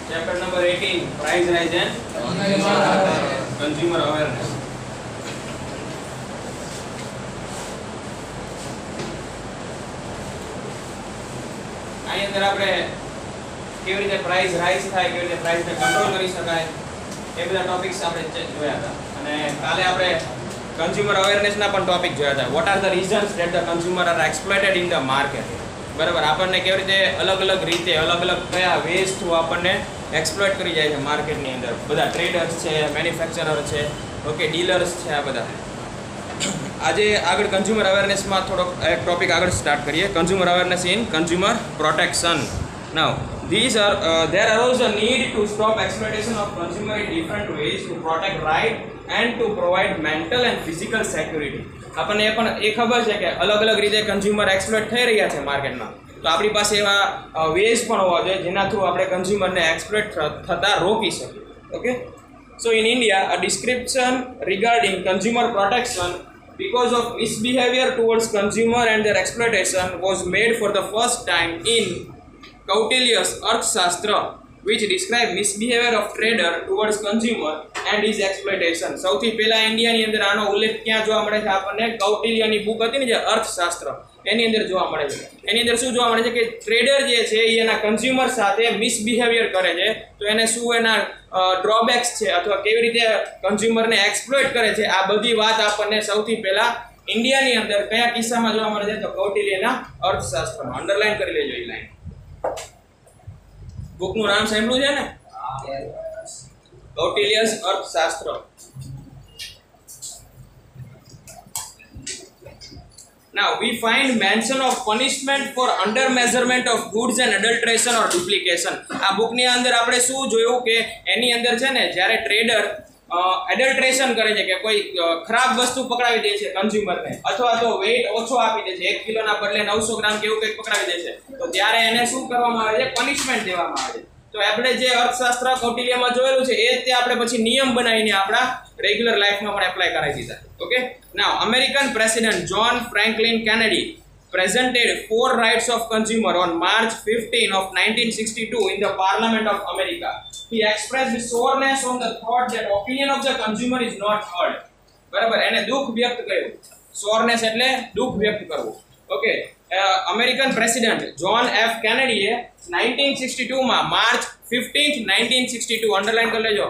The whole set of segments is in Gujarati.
Chapter number 18, price rise and consumer awareness. આની અંદર આપણે કેવી રીતે પ્રાઇસ રાઇઝ થાય, કેવી રીતે પ્રાઇસને કંટ્રોલ કરી શકાય એ બધા ટોપિક્સ આપણે જોયા હતા. અને કાલે આપણે કન્ઝ્યુમર અવેરનેસના પણ ટોપિક જોયા હતા. What are the reasons that the consumer are exploited in the market. બરાબર, આપણને કેવી રીતે અલગ અલગ રીતે અલગ અલગ કયા વેઝ થ્રુ આપણને એક્સપ્લોઇટ કરી જાય છે માર્કેટની અંદર. બધા ટ્રેડર્સ છે, મેન્યુફેક્ચરર છે, ઓકે, ડીલર્સ છે, આ બધા. આજે આગળ કન્ઝ્યુમર અવેરનેસમાં થોડોક એક ટોપિક આગળ સ્ટાર્ટ કરીએ. Consumer awareness in consumer protection. Now these are there arose a need to stop exploitation of consumer in different ways to protect right and to provide mental and physical security. આપણને એ પણ એ ખબર છે કે અલગ અલગ રીતે કન્ઝ્યુમર એક્સપ્લોઇટ થઈ રહ્યા છે માર્કેટમાં. તો આપણી પાસે એવા વેઝ પણ હોવા જોઈએ જેના થ્રુ આપણે કન્ઝ્યુમરને એક્સપ્લોઇટ થતા રોકી શકીએ. Okay, so in India a description regarding consumer protection because of misbehavior towards consumer and their exploitation was made for the first time in Kautilya's Arthashastra, which describe misbehavior of trader towards consumer and his exploitation. સૌથી પહેલા ઇન્ડિયાની અંદર આનો ઉલ્લેખ ક્યાં જોવા મળે છે? આપણને કૌટિલ્યની બુક હતી ને જે અર્થશાસ્ત્ર, એની અંદર જોવા મળે છે. એની અંદર શું જોવા મળે છે કે ટ્રેડર જે છે એ એના કન્ઝ્યુમર સાથે મિસબિહેવિયર કરે છે, તો એને શું એના ડ્રોબેક્સ છે અથવા કેવી રીતે કન્ઝ્યુમરને એક્સપ્લોઇટ કરે છે, આ બધી વાત આપણને સૌથી પહેલા ઇન્ડિયાની અંદર કયા કિસ્સામાં જોવા મળે છે? તો કૌટિલ્યના અર્થશાસ્ત્રમાં. અંડરલાઈન કરી લેજો એ લાઈન. બુકનું નામ સાંભળ્યું છે ને? કૌટિલ્યસ અર્થશાસ્ત્ર. Now we find mention of punishment for under measurement of goods and adulteration or duplication. આ બુકની અંદર આપણે શું જોયું કે એની અંદર છે ને જ્યારે ટ્રેડર એડલ્ટ્રેશન કરે છે કે કોઈ ખરાબ વસ્તુ પકડાવી દે છે કન્ઝ્યુમરને, અથવા તો વેઇટ ઓછો આપી દે છે, 1 કિલોના બદલે 900 ગ્રામ કેવું કંઈક પકડાવી દે છે, તો ત્યારે એને શું કરવામાં આવે છે? પનિશમેન્ટ દેવામાં આવે છે. તો આપણે જે અર્થશાસ્ત્ર કૌટિલ્યમાં જોયેલું છે એ જ આપણે પછી નિયમ બનાવીને આપણા રેગ્યુલર લાઈફમાં પણ એપ્લાય કરાવી દીધા. Okay, now American president John Franklin Kennedy presented 4 rights of consumer on March 15 of 1962 in the Parliament of America. He expressed soreness on the thought that opinion of the consumer is not heard. બરાબર, એને દુઃખ વ્યક્ત કર્યું. સોરનેસ એટલે દુઃખ વ્યક્ત કરવું. Okay, American president John F કેનેડીએ 1962 માં માર્ચ 15th 1962 અંડરલાઈન કરી લેજો.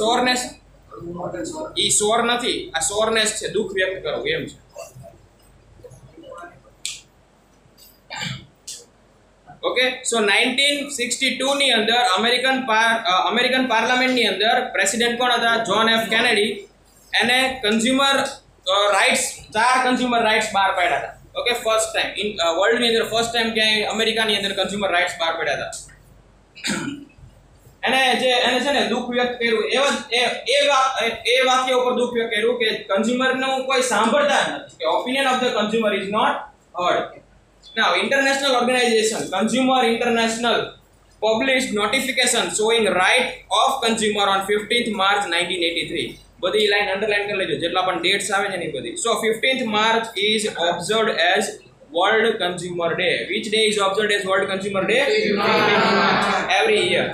સોરનેસ ઈ સોર નથી, આ સોરનેસ છે, દુઃખ વ્યક્ત કરવું એમ છે. ઓકે, સો 1962 ની અંદર અમેરિકન પાર્લામેન્ટની અંદર પ્રેસિડેન્ટ કોણ હતા? John F Kennedy. એને કન્ઝ્યુમર રાઇટ્સ, 4 કન્ઝ્યુમર રાઇટ્સ બહાર પાડ્યા હતા. ઓકે, ફર્સ્ટ ટાઈમ ઇન વર્લ્ડની અંદર ફર્સ્ટ ટાઈમ ક્યાંય અમેરિકાની અંદર કન્ઝ્યુમર રાઇટ્સ બહાર પાડ્યા હતા. એને છે ને દુઃખ વ્યક્ત કર્યું, એ વાક્ય ઉપર દુઃખ વ્યક્ત કર્યું કે કન્ઝ્યુમરનું કોઈ સાંભળતા જ નથી, કે opinion of the consumer is not heard. Now, international organization Consumer International published notification showing right of consumer on 15th March 1983. બધી લાઈન અંડરલાઈન કરી લેજો જેટલા પણ ડેટ્સ આવે છે ને બધી. So 15th March is observed as World Consumer Day. Which day is observed as World Consumer Day? Every year.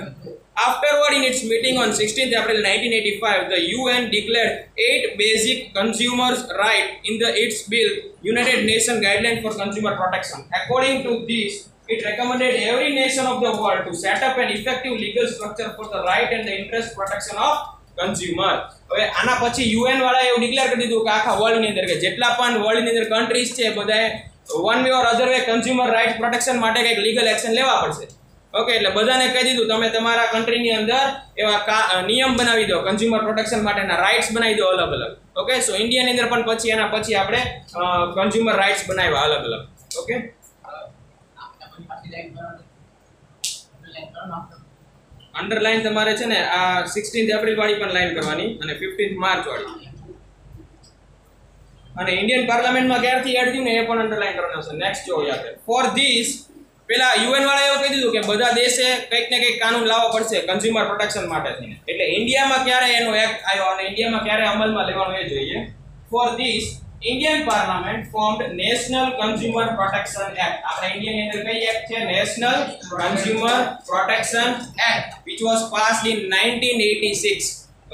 Afterward, in its meeting on 16th April 1985, the UN declared 8 basic consumers' rights in its bill, United Nations Guidelines for Consumer Protection. According to this, it recommended every nation of the world to set up an effective legal structure for the right and the interest protection of consumer. હવે આના પછી UN વાળા એવું ડિક્લેર કરી દીધું કે આખા વર્લ્ડની અંદર કે જેટલા પણ વર્લ્ડની અંદર કન્ટ્રીઝ છે બધાએ one way or other way consumer right protection માટે કંઈક લીગલ એક્શન લેવા પડશે. ઓકે, એટલે બધાને કહી દીધું તમે તમારા કન્ટ્રીની અંદર એવા નિયમ બનાવી દો કન્ઝ્યુમર પ્રોટેક્શન માટેના રાઇટ્સ બનાવી દો અલગ અલગ. ઓકે, સો ઇન્ડિયાની અંદર પણ પછી એના પછી આપણે કન્ઝ્યુમર રાઇટ્સ બનાવ્યા અલગ અલગ. ઓકે, અંડરલાઈન તમારે છે ને આ 16th એપ્રિલ વાળી પણ લાઈન કરવાની અને 15th માર્ચ વાળી, અને ઇન્ડિયન પાર્લામેન્ટમાં ક્યારથી એડ થયું ને એ પણ અંડરલાઈન કરવાનું છે. નેક્સ્ટ જો યાદ ફોર ધીસ પેલા યુએન વાળા એવું કહી દીધું કે બધા દેશે કંઈક ને કંઈક કાનૂન લાવવા પડશે કન્ઝ્યુમર પ્રોટેક્શન માટે થઈને. એટલે ઇન્ડિયામાં ક્યારે એનો એક્ટ આવ્યો અને ઇન્ડિયામાં ક્યારે અમલમાં લેવાનો એ જોઈએ. For this Indian Parliament formed National Consumer Protection Act. આપણે ઇન્ડિયન ની અંદર કઈ એક્ટ છે? National Consumer Protection Act, which was passed in 1986.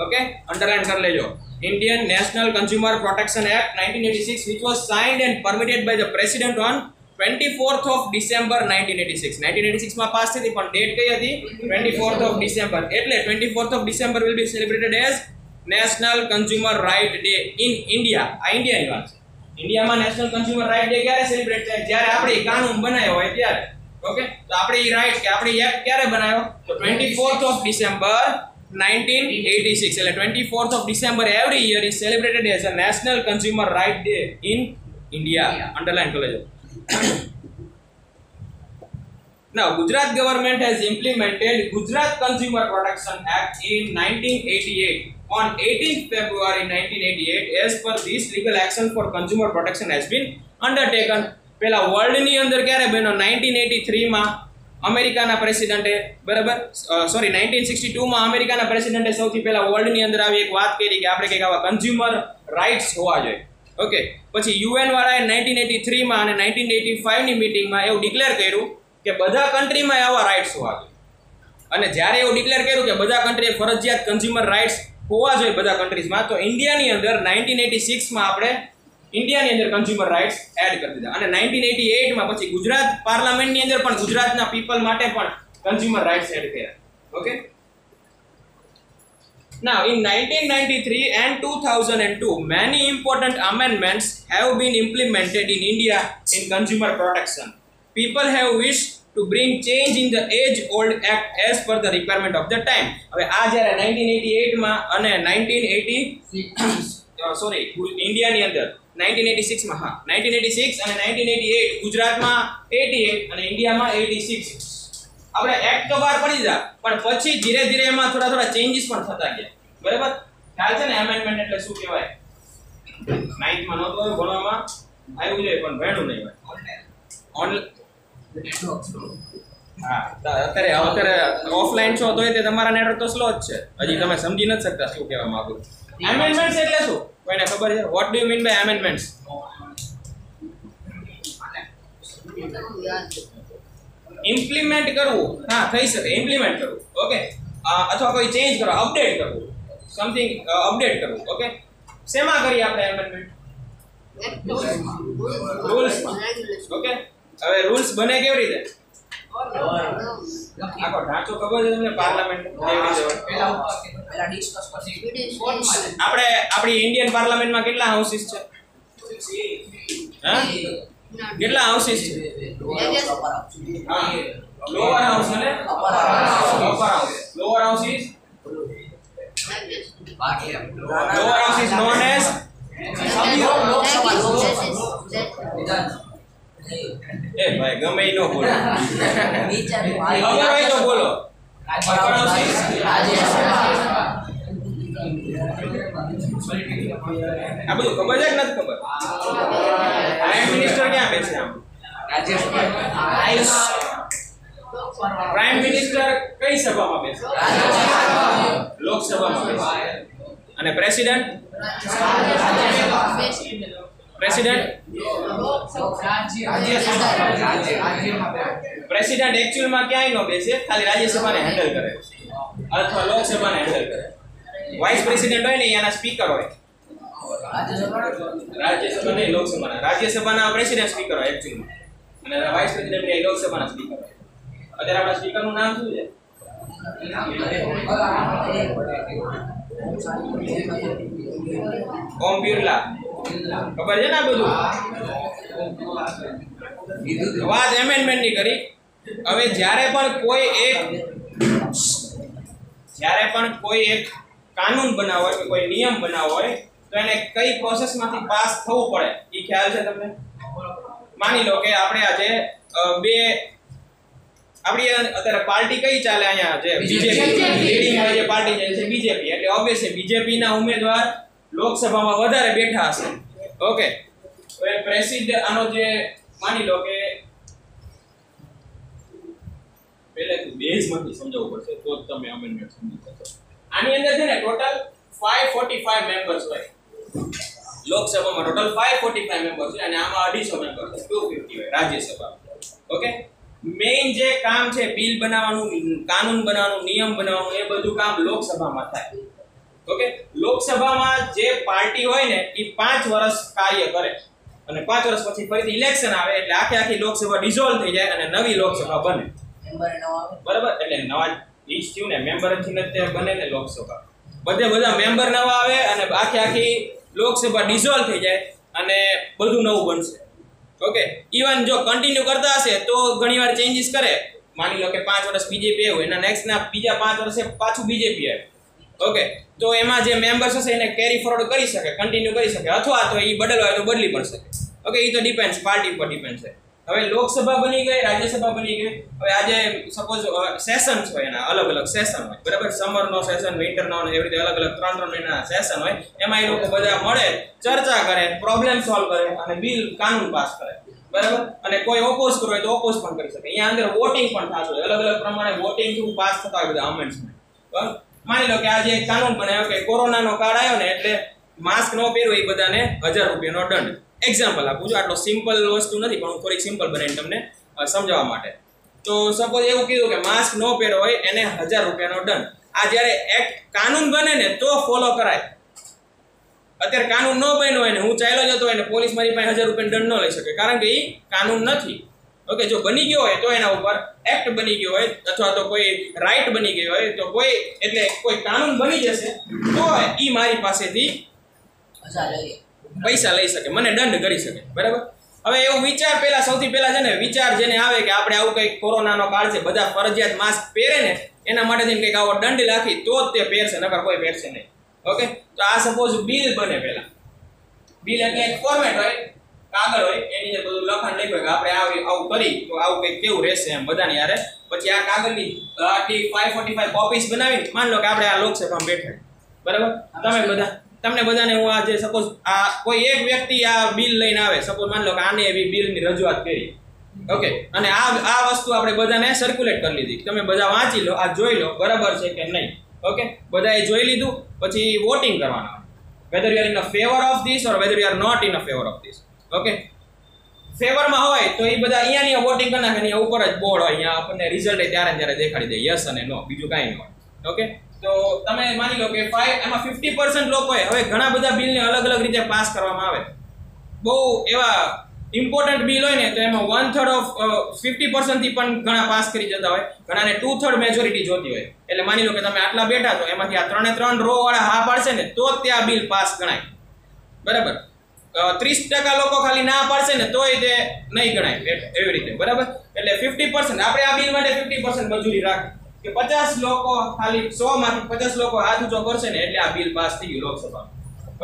Okay, underline કરી લેજો. Indian National Consumer Protection Act 1986, which was signed and permitted by the President on 24th of December 1986. 1986 માં પાસ થઈ પણ ડેટ કઈ હતી? 24th of December. એટલે 24th of December will be celebrated as National Consumer Right Day in India. આ ઇન્ડિયાની વાત છે. ઇન્ડિયામાં નેશનલ કન્ઝ્યુમર રાઇટ ડે ક્યારે સેલિબ્રેટ થાય? જ્યારે આપણે કાનૂન બનાવ્યો હોય ત્યારે. ઓકે, તો આપણે ઈ રાઇટ કે આપણે એક્ટ ક્યારે બનાવ્યો? તો 24th of December 1986. એટલે 24th of December every year is celebrated as a National Consumer Right Day in India. Underline કરી લેજો. Now, Gujarat government has implemented Gujarat Consumer Protection Act in 1988. On 18th February 1988, as per this, legal action for consumer protection has been undertaken. પેલા વર્લ્ડ ની અંદર ક્યારે બન્યો? 1983 માં અમેરિકાના પ્રેસિડેન્ટે, બરાબર, સોરી 1962 માં અમેરિકાના પ્રેસિડેન્ટે સૌથી પહેલા વર્લ્ડ ની અંદર આવી એક વાત કરી કે આપણે કંઈક આવા કન્ઝ્યુમર રાઇટ્સ હોવા જોઈએ. ઓકે, પછી યુએન વાળાએ 1983 માં અને 1985 ની મીટિંગમાં એવું ડિક્લેર કર્યું કે બધા કન્ટ્રીમાં આવા રાઇટ્સ હોવા જોઈએ. અને જ્યારે એવું ડિક્લેર કર્યું કે બધા કન્ટ્રીએ ફરજિયાત કન્ઝ્યુમર રાઇટ્સ હોવા જોઈએ બધા કન્ટ્રીઝમાં, તો ઇન્ડિયાની અંદર 1986 માં આપણે ઇન્ડિયાની અંદર કન્ઝ્યુમર રાઇટ્સ એડ કરી દીધા. અને 1988 માં પછી ગુજરાત પાર્લામેન્ટની અંદર પણ ગુજરાતના પીપલ માટે પણ કન્ઝ્યુમર રાઇટ્સ એડ કર્યા. Okay, now in 1993 and 2002 many important amendments have been implemented in India in consumer protection. People have wished to bring change in the age old act as per the requirement of the time. હવે આ જ્યારે 1988 માં અને 1980 સોરી ઇન્ડિયાની અંદર 1986 માં, હા 1986 અને 1988 ગુજરાતમાં 88 અને ઇન્ડિયામાં 86 આપણે એક્ટ તો બહાર પડી જા, પણ પછી ધીરે ધીરે એમાં થોડા થોડા ચેન્જીસ પણ થતા ગયા. બરાબર, ખ્યાલ છે ને? એમેન્ડમેન્ટ એટલે શું કહેવાય? 9th માં નહોતો ભણવામાં આવ્યું છે પણ ભણ્યું નહીં હોય. હા, અત્યારે ઓફલાઈન છો તોય તે તમારા નેટવર્ક તો સ્લો જ છે. હજી તમે સમજી નથી શકતા શું કહેવા માંગુ. એમેન્ડમેન્ટ્સ એટલે શું? કોઈને ખબર છે? What do you mean by amendments? Implement કરવું. હા, થઈ શકે, ઇમ્પ્લિમેન્ટ કરવું. ઓકે, અથવા કોઈ ચેન્જ કરો, અપડેટ કરવું, સમથિંગ અપડેટ કરવું. ઓકે, શેમાં કરીએ આપણે એમેન્ડમેન્ટ? રૂલ્સમાં. ઓકે, હવે રૂલ્સ બને કેવી રીતે? આખો ઢાંચો ખબર છે તમને? પાર્લામેન્ટ પહેલા ડિસ્કસ પછી આપણે આપણી ઇન્ડિયન પાર્લામેન્ટમાં કેટલા હાઉસીસ છે? હા, કેટલા હાઉસીસ છે? હા, લોઅર હાઉસ અને upper house. Lower house is known as એ ભાઈ ગમે ઈ નો બોલો. ખબર હોય તો બોલો. આ બધું ખબર છે કે નથી ખબર? પ્રાઇમ મિનિસ્ટર ક્યાં બેસે? આમ પ્રાઇમ મિનિસ્ટર કઈ સભામાં બેસે? લોકસભામાં બેસે. અને પ્રેસિડેન્ટ પ્રેસિડેન્ટ એક્ચ્યુઅલમાં ક્યાંય નો બેસે, ખાલી રાજ્યસભાને હેન્ડલ કરે અથવા લોકસભાને હેન્ડલ કરે. વાઇસ પ્રેસિડેન્ટ હોય ને એના સ્પીકર હોય. રાજ્યસભા નહીં, લોકસભાના. રાજ્યસભાના પ્રેસિડેન્ટ સ્પીકર હોય એક્ચ્યુઅલમાં, અને વાઇસ પ્રેસિડેન્ટ એ લોકસભાના સ્પીકર હોય. અત્યારે આપણા સ્પીકરનું નામ શું છે? ઓમ બિરલા. ખબર છે ને? બધું વાત એમેન્ડમેન્ટ ની કરી. હવે જ્યારે પણ કોઈ એક કાનૂન બનાવવો હોય કે કોઈ નિયમ બનાવવો હોય તો એને કઈ પ્રોસેસમાંથી પાસ થવું પડે એ ખ્યાલ છે તમને? માની લો કે આપણે આજે આપણી અત્યારે પાર્ટી કઈ ચાલે અહીંયા? જે બીજેપી લીડિંગ જે પાર્ટી છે બીજેપી, એટલે ઓબ્વિયસલી બીજેપી ના ઉમેદવાર લોકસભામાં વધારે બેઠા હશે. ઓકે, તો એ પ્રેસિડેન્ટ આનો જે માની લો કે પહેલેથી બેઝમાંથી સમજાવવું પડશે તો જ તમે અમેન્ડમેન્ટ સમજી શકો. આની અંદર છે ને ટોટલ 545 મેમ્બર્સ હોય. લોકસભામાં ટોટલ 545 મેમ્બર છે અને આમાં 250 મેમ્બર છે 250 હોય રાજ્યસભા. ઓકે, મેઇન જે કામ છે બિલ બનાવવાનું, કાનૂન બનાવવાનું, નિયમ બનાવવાનું, એ બધું કામ લોકસભામાં થાય. ઓકે, લોકસભામાં જે પાર્ટી હોય ને એ 5 વર્ષ કાર્ય કરે અને 5 વર્ષ પછી ફરીથી ઇલેક્શન આવે એટલે આખી લોકસભા ડિસોલ્વ થઈ જાય અને નવી લોકસભા બને. મેમ્બર ન આવે, બરાબર? એટલે નવા ઈચ થયું ને મેમ્બર થી જ બને ને લોકસભા. બધા મેમ્બર નવા આવે અને આખી લોકસભા ડિસોલ્વ થઈ જાય અને બધું નવું બનશે. ઓકે, ઇવન જો કન્ટિન્યુ કરતા હશે તો ઘણીવાર ચેન્જીસ કરે. માની લો કે 5 વર્ષ બીજેપી આવ્યું, એના નેક્સ્ટ ના બીજા 5 વર્ષે પાછું બીજેપી આવે. ઓકે, તો એમાં જે મેમ્બર્સ હશે એને કેરી ફોરવર્ડ કરી શકે, કન્ટિન્યુ કરી શકે, અથવા તો એ બદલવા હોય તો બદલી પણ શકે. ઓકે, એ તો ડિપેન્ડ્સ, પાર્ટી પર ડિપેન્ડ છે. હવે લોકસભા બની ગઈ, રાજ્યસભા બની ગઈ. હવે આજે સપોઝ સેશન્સ હોય, એના અલગ અલગ સેશન હોય, બરાબર? સમરનો સેશન, વિન્ટરનો, એવી રીતે અલગ અલગ 3 મહિનાના સેશન હોય. એમાં એ લોકો બધા મળે, ચર્ચા કરે, પ્રોબ્લેમ સોલ્વ કરે અને બિલ કાનૂન પાસ કરે, બરાબર? અને કોઈ ઓપોઝ કરવું હોય તો ઓપોઝ પણ કરી શકે. અહીંયા અંદર વોટિંગ પણ થતું હોય, અલગ અલગ પ્રમાણે વોટિંગ થ્રુ પાસ થતા હોય બધા અમેન્ડ્સમેન્ટ. બરાબર? માની લો કે આજે એક કાનૂન બનાવ્યો કે કોરોનાનો કાળ આવ્યો ને એટલે માસ્ક ન પહેરવું એ બધાને 1000 રૂપિયાનો દંડ. એક્ઝામ્પલ આપું છું, આટલો સિમ્પલ વસ્તુ નથી પણ હું થોડીક સિમ્પલ બનાવીને તમને સમજાવવા માટે. તો સપોઝ એવું કીધું કે માસ્ક ન પહેરો હોય એને 1000 રૂપિયાનો દંડ. આ જ્યારે એક્ટ કાનૂન બને ને તો ફોલો કરાય. અત્યારે કાનૂન ન બન્યો હોય ને હું ચાલ્યો જતો હોય ને પોલીસ મારી પાસે 1000 રૂપિયાનો દંડ ન લઈ શકે, કારણ કે એ કાનૂન નથી. ઓકે, જો બની ગયો હોય તો એના ઉપર એક્ટ બની ગયો હોય અથવા તો કોઈ રાઇટ બની ગયો હોય તો કોઈ કાનૂન બની જશે તો એ મારી પાસેથી પૈસા લઈ શકે, મને દંડ કરી શકે, બરાબર? હવે એવો વિચાર સૌથી પહેલા છે ને વિચાર જેને આવે કે આપણે આવું કંઈક કોરોનાનો કાળ છે, બધા ફરજિયાત માસ્ક પહેરે ને એના માટે કંઈક આવો દંડ રાખી તો જ તે પહેરશે, નકર કોઈ પહેરશે નહીં. ઓકે, તો આ સપોઝ બિલ બને. પહેલા બિલ એટલે એક ફોર્મેટ હોય, કાગળ હોય, એની જે બધું લખાણ લખ્યું કે આપણે આવું કરી તો આવું કંઈક કેવું રહેશે એમ બધાની યારે. પછી આ કાગળની આટલી 545 કોપીસ બનાવી, માન લો કે આપણે આ લોકસભામાં બેઠા, બરાબર? તમને બધાને હું આ જે સપોઝ આ કોઈ એક વ્યક્તિ આ બિલ લઈને આવે, સપોઝ માન લો કે આને એવી બિલની રજૂઆત કરી. ઓકે, અને આ વસ્તુ આપણે બધાને સર્ક્યુલેટ કરી લીધી. તમે બધા વાંચી લો, આ જોઈ લો બરાબર છે કે નહીં. ઓકે, બધાએ જોઈ લીધું. પછી વોટિંગ કરવાનું, whether you are in a favor of this or whether you are not in a favor of this. Okay, ફેવરમાં હોય તો એ બધા અહીંયા વોટિંગ કરી નાખે, અહીંયા ઉપર જ બોર્ડ હોય, અહીંયા આપણને રિઝલ્ટ ત્યારે દેખાડી દે યસ અને નો, બીજું કાંઈ નહીં હોય. ઓકે, તો તમે માની લો કે એમાં 50% લોકોએ, હવે ઘણા બધા બિલને અલગ અલગ રીતે પાસ કરવામાં આવે. બહુ એવા ઇમ્પોર્ટન્ટ બિલ હોય ને તો એમાં 1/3 ઓફ 50% થી પણ ઘણા પાસ કરી જતા હોય, ઘણાને 2/3 મેજોરિટી જોતી હોય. એટલે માની લો કે તમે આટલા બેઠા છો, એમાંથી આ 3 રો વાળા હા પાડશે ને તો જ ત્યાં બિલ પાસ ગણાય, બરાબર? 30% લોકો ખાલી ના પાડશે ને તોય તે નહીં ગણાય, એવી રીતે, બરાબર? એટલે 50% આપણે આ બિલ માટે 50% મંજૂરી રાખી કે 50 લોકો, ખાલી 100 માંથી 50 લોકો હાથ ઊંચો કરશે ને એટલે આ બિલ પાસ થઈ ગયું લોકસભામાં.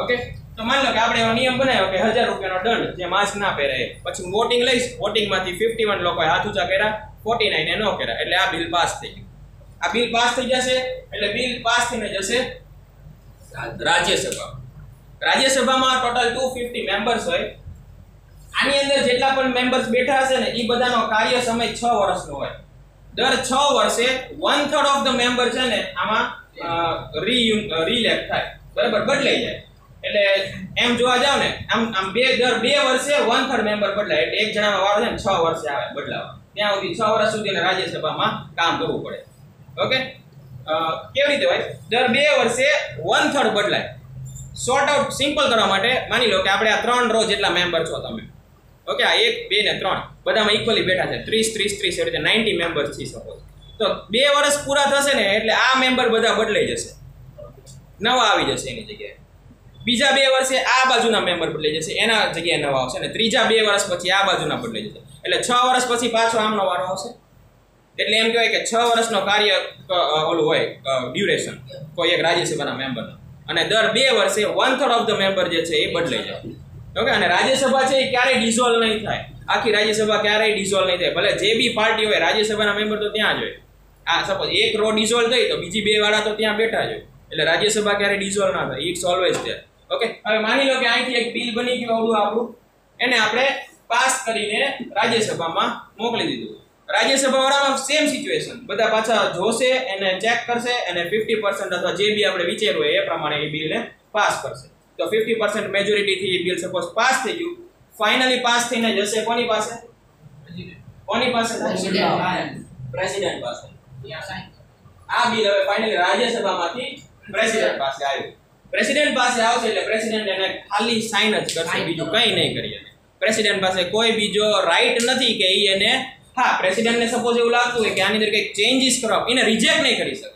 ઓકે, તો માની લો કે આપણે એવો નિયમ બનાવ્યો કે 1000 રૂપિયાનો દંડ જે માસ્ક ના પહેરે. પછી વોટિંગ લઈશ, વોટિંગમાંથી 51 લોકોએ હાથ ઊંચા કર્યા, 49 એ ન કર્યા, એટલે આ બિલ પાસ થઈ ગયું. આ બિલ પાસ થઈ જશે એટલે બિલ પાસ થઈને જશે રાજ્યસભા. રાજ્યસભામાં ટોટલ 250 મેમ્બર્સ હોય. આની અંદર જેટલા પણ મેમ્બર્સ બેઠા હશે ને એ બધાનો કાર્ય સમય 6 વર્ષનો હોય. દર 6 વર્ષે 1/3 ઓફ ધ મેમ્બર છે ને આમાં રીઇલેક્ટ થાય, બરાબર? બદલાઈ જાય. એટલે એમ જોવા જાવ ને આમ દર 2 વર્ષે 1/3 મેમ્બર બદલાય. એટલે એક જણાનો વારો છે ને 6 વર્ષે આવે બદલાવા. ત્યાં સુધી 6 વર્ષ સુધી રાજ્યસભામાં કામ કરવું પડે. ઓકે, કેવી રીતે હોય? દર 2 વર્ષે 1/3 બદલાય. શોર્ટ આઉટ સિમ્પલ કરવા માટે માની લો કે આપણે આ 3 રો જેટલા મેમ્બર છો તમે. ઓકે, આ 1, 2 ને 3 બધામાં ઇક્વલી બેઠા છે, 30 30 30 એવી રીતે 90 મેમ્બર્સ છે સપોઝ. તો 2 વર્ષ પૂરા થશે ને એટલે આ મેમ્બર બધા બદલાઈ જશે, નવા આવી જશે એની જગ્યાએ. બીજા 2 વર્ષે આ બાજુના મેમ્બર બદલાઈ જશે, એના જગ્યાએ નવા આવશે, અને ત્રીજા 2 વર્ષ પછી આ બાજુના બદલાઈ જશે. એટલે 6 વર્ષ પછી પાછો આમનો વારો આવશે. એટલે એમ કહેવાય કે 6 વર્ષનો કાર્ય ઓલું હોય ડ્યુરેશન કોઈ એક રાજ્યસભાના મેમ્બરનો. અને દર 2 વર્ષે 1/3 ઓફ ધ મેમ્બર જે છે એ બદલાઈ જાય. ઓકે, અને રાજ્યસભા છે એ ક્યારેય ડિસોલ્વ નહીં થાય. આખી રાજ્યસભા ક્યારેય ડિસોલ્વ નહીં થાય, ભલે જે બી પાર્ટી હોય, રાજ્યસભાના મેમ્બર તો ત્યાં જ હોય. આ સપોઝ એક રો ડિસોલ્વ થઈ તો બીજી 2 વાળા તો ત્યાં બેઠા જ હોય. એટલે રાજ્યસભા ક્યારેય ડિસોલ્વ ના થાય, ઇટ્સ ઓલવેઝ ધેર. ઓકે, હવે માની લો કે અહીંથી એક બિલ બની ગયું આવડું આપણું, એને આપણે પાસ કરીને રાજ્યસભામાં મોકલી દીધું. રાજ્યસભા વાળામાં સેમ સિચ્યુએશન, બધા પાછા જોશે, એને ચેક કરશે અને 50% અથવા જે બી આપણે વિચાર્યું હોય એ પ્રમાણે એ બિલને પાસ કરશે. તો 50% મેજોરિટી થી બિલ સપોઝ પાસ થઈ ગયું, ફાઇનલી પાસ થઈને જશે કોની પાસે? કોની પાસે? પ્રેસિડેન્ટ પાસે. આ બિલ હવે ફાઇનલી રાજ્યસભામાંથી પ્રેસિડેન્ટ પાસે આવ્યું. પ્રેસિડેન્ટ પાસે આવશે એટલે પ્રેસિડેન્ટ એને ખાલી સાઇન જ કરશે, બીજું કંઈ નહીં કરી શકે. પ્રેસિડેન્ટ પાસે કોઈ બીજો રાઈટ નથી કે એને, હા પ્રેસિડેન્ટને સપોઝ એવું લાગતું હોય કે આની અંદર કંઈક ચેન્જીસ કરવા, એને રિજેક્ટ નહીં કરી શકે.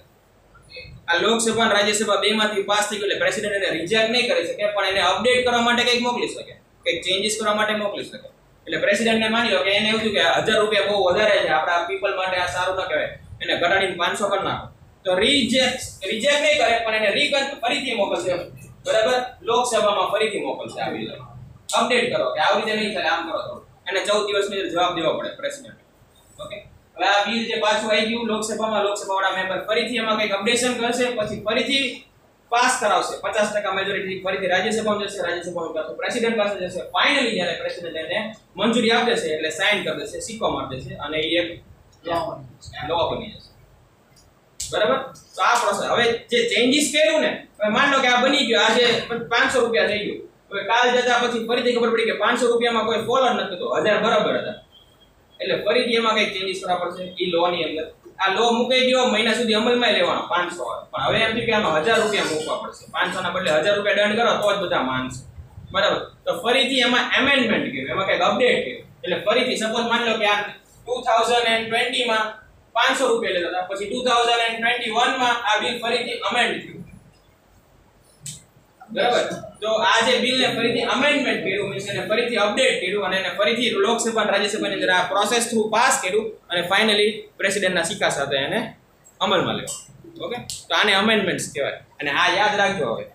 આ લોકસભા અને રાજ્યસભા બેમાંથી પાસ થઈ ગયું એટલે પ્રેસિડેન્ટ એને રિજેક્ટ નહીં કરી શકે, પણ એને અપડેટ કરવા માટે કંઈક મોકલી શકે, કંઈક ચેન્જીસ કરવા માટે મોકલી શકે. એટલે પ્રેસિડેન્ટને માની લો કે એને એવું થયું કે 1000 રૂપિયા બહુ વધારે છે, આપણા પીપલ માટે આ સારું ન કહેવાય, એને ઘટાડીને 500 કરી નાખો, તો રિજેક્ટ નહીં કરે પણ એને ફરીથી મોકલશે, બરાબર? લોકસભામાં ફરીથી મોકલશે આ બિલ, અપડેટ કરો કે આવી રીતે નહીં ચાલે, આમ કરો. તો એને 14 દિવસની અંદર જવાબ દેવો પડે પ્રેસિડેન્ટ. ઓકે, હવે આ બિલ જે પાછું આવી ગયું લોકસભામાં, લોકસભાવાળા મેમ્બર ફરીથી એમાં કંઈક અપડેશન કરશે, પછી ફરીથી પાસ કરાવશે 50% મેજોરિટી, ફરીથી રાજ્યસભામાં જશે, રાજ્યસભામાં પાછું પ્રેસિડેન્ટ પાસે જશે. ફાઇનલી જ્યારે પ્રેસિડેન્ટ એને મંજૂરી આપી દેશે એટલે સાઇન કરી દેશે, સિક્કો મારી દેશે અને એ એક લો બની જશે, બરાબર? તો આ પ્રોસેસ. હવે જે ચેન્જીસ કર્યું ને, હવે માન લો કે આ બની ગયો, આજે 500 રૂપિયા થઈ ગયું, હવે કાલ જતા પછી ફરીથી ખબર પડી કે 500 રૂપિયામાં કોઈ ફોલ જ નતો, 1000 બરાબર હતા, એટલે ફરીથી એમાં કઈ ચેન્જીસ કરવા પડશે. એ લો ની અંદર આ લો મુકાઈ ગયો, મહિના સુધી અમલમાં લેવાનો 500, પણ હવે એમ થયું કે આમાં 1000 રૂપિયા મૂકવા પડશે. 500 ના બદલે 1000 રૂપિયા દંડ કરો તો જ બધા માનશે, બરાબર? તો ફરીથી એમાં એમેન્ડમેન્ટ કર્યું, એમાં કઈક અપડેટ કર્યું, એટલે ફરીથી સપોઝ માની લો કે આ 2020 માં 500 રૂપિયા લેતા હતા, પછી 2021 માં આ બિલ ફરીથી અમેન્ડ થયું, બરાબર? તો આ જે બિલ ને ફરીથી અમેન્ડમેન્ટ કર્યું, મીન્સ એને ફરીથી અપડેટ કર્યું અને એને ફરીથી લોકસભા અને રાજ્યસભાની અંદર આ પ્રોસેસ થ્રુ પાસ કર્યું અને ફાઇનલી પ્રેસિડેન્ટના સિક્કા સાથે એને અમલમાં લેવા. ઓકે, તો આને અમેન્ડમેન્ટ્સ કહેવાય. અને આ યાદ રાખજો, હવે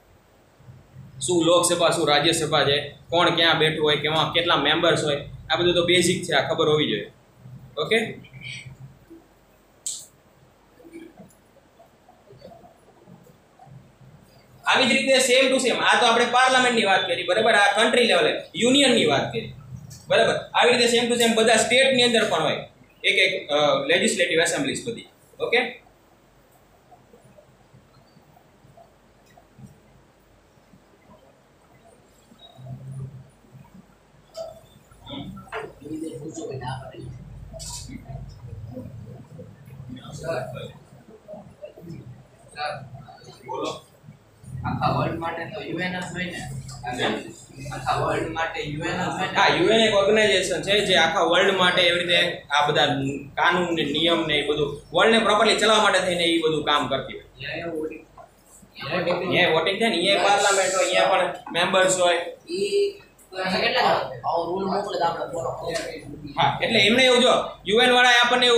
શું લોકસભા શું રાજ્યસભા છે, કોણ ક્યાં બેઠું હોય, કેવા કેટલા મેમ્બર્સ હોય, આ બધું તો બેઝિક છે, આ ખબર હોવી જોઈએ. ઓકે, આવી જ રીતે સેમ ટુ સેમ આ તો આપણે પાર્લામેન્ટની વાત કરી, બરાબર? આ કન્ટ્રી લેવલે યુનિયનની વાત કરી, બરાબર? આવી રીતે સેમ ટુ સેમ બધા સ્ટેટની અંદર પણ હોય, એક લેજિસ્લેટિવ એસેમ્બલીઝ બધી. ઓકે, બોલો. આખા વર્લ્ડ માટે તો યુએન જ હોય ને, આખા વર્લ્ડ માટે યુએન જ હોય ને. હા, યુએન એક ઓર્ગેનાઇઝેશન છે જે આખા વર્લ્ડ માટે એવી રીતે આ બધા કાનૂન ને નિયમ ને એ બધું વર્લ્ડ ને પ્રોપરલી ચલાવવા માટે થઈને એ બધું કામ કરતી હોય. અહીંયા વોટિંગ થાય ને, અહીંયા પાર્લામેન્ટ હોય, અહીંયા પણ મેમ્બર્સ હોય. હા, એટલે એમણે એવું જો યુએન વાળાએ આપણને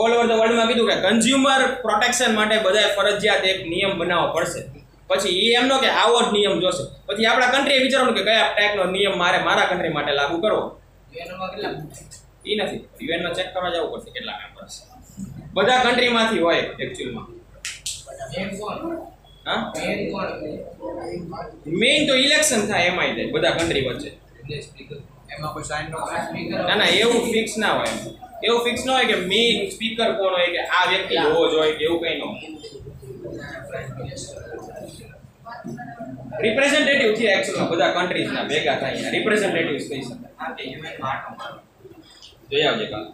ઓલ ઓવર ધ વર્લ્ડમાં કીધું કે કન્ઝ્યુમર પ્રોટેક્શન માટે બધાએ ફરજિયાત એક નિયમ બનાવવો પડશે. પછી એ એમનો કે આવો જ નિયમ જોશે. પછી આપણા કન્ટ્રીએ વિચારવાનું કે કયા ટાઈપનો નિયમ મારે મારા કન્ટ્રી માટે લાગુ કરવો. એ નથી, યુએનમાં ચેક કરવા જવું પડશે કેટલા મેમ્બર્સ. બધા કન્ટ્રીમાંથી હોય એકચ્યુઅલમાં. હા, મેઇન તો ઇલેક્શન થાય એમાંય થાય બધા કન્ટ્રી વચ્ચે. એમાં કોઈ સાઇન નો ના ના, એવું ફિક્સ ના હોય. એવું ફિક્સ ન હોય કે મેઇન સ્પીકર કોણ હોય કે આ વ્યક્તિ હોવો જોઈએ કે એવું કંઈ ન હોય. રિપ્રેઝેન્ટેટિવ છે એકચ્યુઅલી બધા કન્ટ્રીઝના ભેગા થાય, રિપ્રેઝેન્ટેટિવ્સ કહી શકાય. આ તે યુએન માં જોઈ આવજે કાલ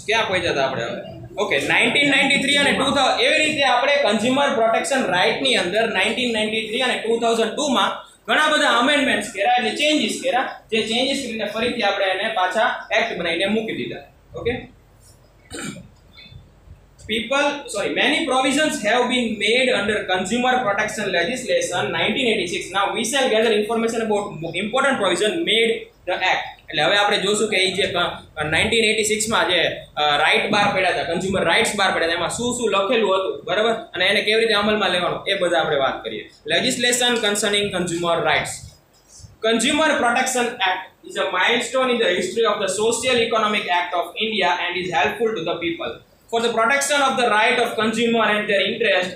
ક્યાં પહોંચ્યા હતા આપણે હવે. ઓકે, 1993 અને 2000 એવી રીતે આપણે કન્ઝ્યુમર પ્રોટેક્શન રાઇટની અંદર 1993 અને 2002 માં ઘણા બધા અમેન્ડમેન્ટ્સ કર્યા, એટલે ચેન્જીસ કર્યા. જે ચેન્જીસ કરીને ફરીથી આપણે એને પાછા એક્ટ બનાવીને મૂકી દીધા. Okay, many provisions have been made under consumer protection legislation 1986. Now we shall gather information about important provision made the act. એટલે હવે આપણે જોશું કે એ જે 1986 માં જે રાઇટ બહાર પડ્યા હતા, કન્ઝ્યુમર રાઇટ્સ બહાર પડ્યા હતા, એમાં શું શું લખેલું હતું, બરાબર, અને એને કેવી રીતે અમલમાં લેવાનું એ બધા આપણે વાત કરીએ. Legislation concerning consumer rights. Consumer Protection Act is a milestone in the history of the social economic act of India and is helpful to the people. For the protection of the right of consumer and their interest,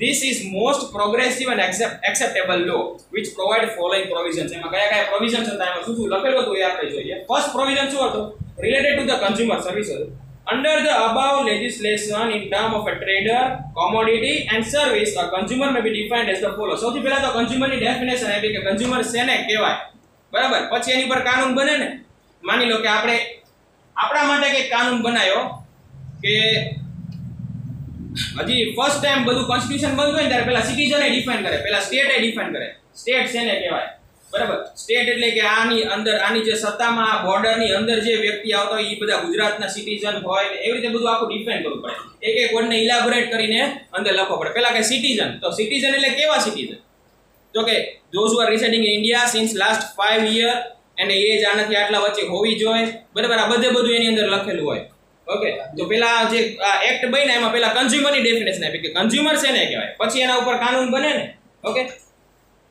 this is most progressive and acceptable law which provide following provisions. એમાં કયા કયા પ્રોવિઝન્સ હતા, એમાં શું શું લખેલું હતું એ આપણે જોઈએ. ફર્સ્ટ પ્રોવિઝન શું હતું? Related to the consumer service હતું. Under the above legislation, in term of a trader, commodity and service, a consumer may be defined as the follows. સૌથી પહેલા તો consumer ની ડેફિનેશન આપી કે consumer શેને કહેવાય, બરાબર. પછી એની પર કાનૂન બને ને. માની લો કે આપણે આપણા માટે કઈ કાનૂન બનાવ્યો કે હજી ફર્સ્ટ ટાઈમ બધું કોન્સ્ટિટ્યુશન બનતું હોય ને ત્યારે પહેલા સિટીઝન એ ડિફાઇન કરે, પહેલા સ્ટેટ એ ડિફાઇન કરે. સ્ટેટ શેને કહેવાય, બરાબર. સ્ટેટ એટલે કે આની અંદર આની જે સત્તામાં બોર્ડર ની અંદર જે વ્યક્તિ આવતો હોય એ બધા ગુજરાતના સિટીઝન હોય ને એવી રીતે બધું આખું ડિફાઇન કરવું પડે. એક એક વર્ડને ઇલાબોરેટ કરીને અંદર લખવો પડે. પહેલા કે સિટીઝન, તો સિટીઝન એટલે કેવા સિટીઝન, તો કે those who are residing in India since last 5 year અને એજ આનાથી આટલા વચ્ચે હોવી જોઈએ, બરાબર. આ બધું એની અંદર લખેલું હોય. ઓકે, તો પેલા જે એક્ટ બન્યા એમાં પેલા કન્ઝ્યુમર ની ડેફિનેશન આપી કે કન્ઝ્યુમર શેને કહેવાય, પછી એના ઉપર કાનૂન બને ને. Okay,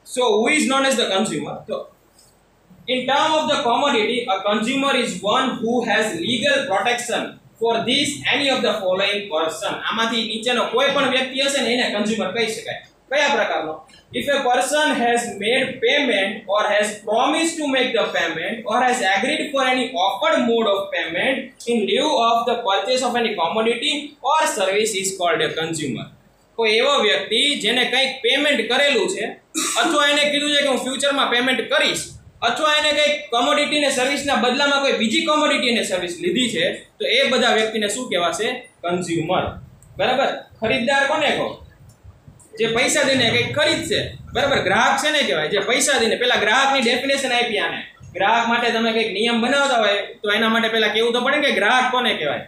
so who is known as the consumer? So in term of the commodity, a consumer is one who has legal protection for this any of the following person. આમાંથી નીચેનો કોઈ પણ વ્યક્તિ હશે ને એને કન્ઝ્યુમર કહી શકાય. કયા પ્રકારનો? If a person has made payment or has promised to make the payment or has agreed for any offered mode of payment in lieu of the purchase of any commodity or service is called a consumer. કોઈ એવો વ્યક્તિ જેને કંઈક પેમેન્ટ કરેલું છે અથવા એને કીધું છે કે હું ફ્યુચરમાં પેમેન્ટ કરીશ, અથવા એને કંઈક કોમોડિટી ને સર્વિસના બદલામાં કોઈ બીજી કોમોડિટી ને સર્વિસ લીધી છે, તો એ બધા વ્યક્તિને શું કહેવાશે? કન્ઝ્યુમર, બરાબર. ખરીદદાર કોને કહો? જે પૈસા દઈને કંઈક ખરીદશે, બરાબર. ગ્રાહક છે ને કહેવાય જે પૈસા દઈને. પેલા ગ્રાહકની ડેફિનેશન આપી આને. ગ્રાહક માટે તમે કંઈક નિયમ બનાવતા હોય તો એના માટે પેલા કેવું તો પડે કે ગ્રાહક કોને કહેવાય.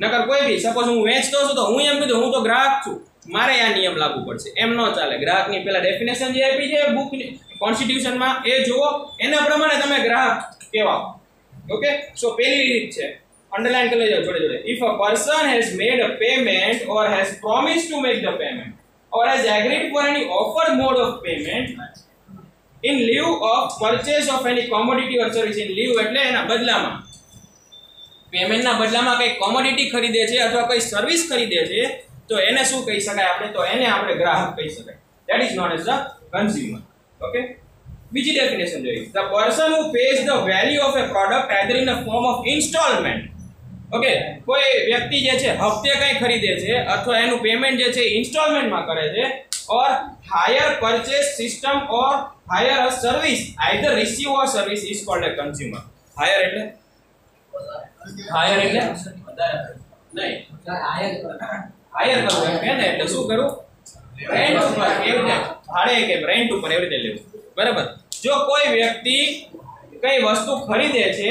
નકર કોઈ બી સપોઝ હું વેચતો છું તો હું એમ કીધું હું તો ગ્રાહક છું, મારે આ નિયમ લાગુ પડશે, એમ ન ચાલે. ગ્રાહકની પેલા ડેફિનેશન જે આપી છે બુક કોન્સ્ટિટ્યુશનમાં એ જુઓ, એના પ્રમાણે તમે ગ્રાહક કહેવાઓ. ઓકે, સો પેલી રીત છે, અંડરલાઈન કરી લેજો જોડે જોડે. If a person has made a payment or has promised to make the payment or has agreed for any offered mode of payment in lieu of purchase of any commodity or service. In lieu એટલે એના બદલામાં, પેમેન્ટના બદલામાં કઈ કોમોડિટી ખરીદે છે અથવા કોઈ સર્વિસ ખરીદે છે તો એને શું કહી શકાય આપણે? તો એને આપણે ગ્રાહક કહી શકાય. That is known as the consumer. Okay, બીજી ડેફિનેશન જોઈએ. The person who pays the value of a product either in the form of installment. Okay, કોઈ વ્યક્તિ જે છે હપ્તે કંઈ ખરીદે છે અથવા એનું પેમેન્ટ જે છે ઇન્સ્ટોલમેન્ટમાં કરે છે, or hire purchase system or hire a service either receive or service is called a consumer. Hire એટલે નહીં, હાયર કરવું એમ ને, એટલે શું કરું? રેન્ટ ઉપર, કેવી રીતે ભાડે કે રેન્ટ ઉપર એવી રીતે લેવું, બરાબર. જો કોઈ વ્યક્તિ કઈ વસ્તુ ખરીદે છે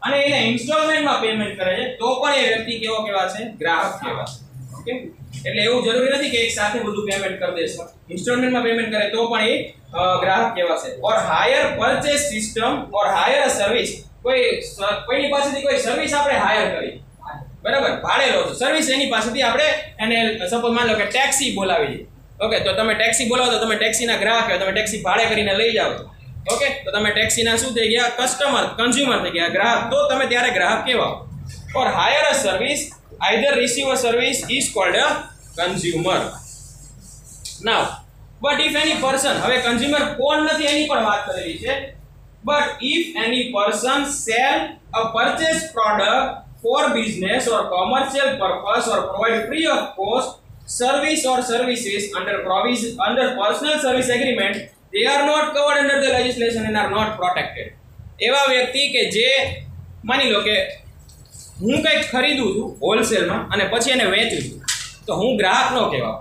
અને એને ઇન્સ્ટોલમેન્ટમાં પેમેન્ટ કરે છે તો પણ એ વ્યક્તિ કેવો કહેવાશે? ગ્રાહક કહેવાશે. ઓકે, એટલે એવું જરૂરી નથી કે એક સાથે બધું પેમેન્ટ કરી દેશે. ઇન્સ્ટોલમેન્ટમાં પેમેન્ટ કરે તો પણ એ ગ્રાહક કહેવાશે. ઓર હાયર પરચેસ સિસ્ટમ ઓર હાયર સર્વિસ, કોઈની પાસેથી કોઈ સર્વિસ આપણે હાયર કરી, બરાબર, ભાડે લો છો સર્વિસ, એની પાસેથી આપણે એને સપોઝ માની લો કે ટેક્સી બોલાવી છે. ઓકે, તો તમે ટેક્સી બોલાવો તો તમે ટેક્સીના ગ્રાહક કહેવાય. તમે ટેક્સી ભાડે કરીને લઈ જાઓ, ઓકે, તો તમે ટેક્સીના શું થઈ ગયા? કસ્ટમર, કન્ઝ્યુમર થઈ ગયા, ગ્રાહક. તો તમે ત્યારે ગ્રાહક કહેવાઓ. Or hire a service either receive a service is called a consumer. Now but if any person, હવે કન્ઝ્યુમર કોણ નથી એની પણ વાત કરેલી છે. But if any person sell a purchase product for business or commercial purpose or provide free of cost service or services under personal service agreement, they are not covered under the legislation and are not protected. એવા વ્યક્તિ કે જે માની લો કે હું કંઈક ખરીદું છું હોલસેલમાં અને પછી એને વેચું છું તો હું ગ્રાહક નો કહેવાય.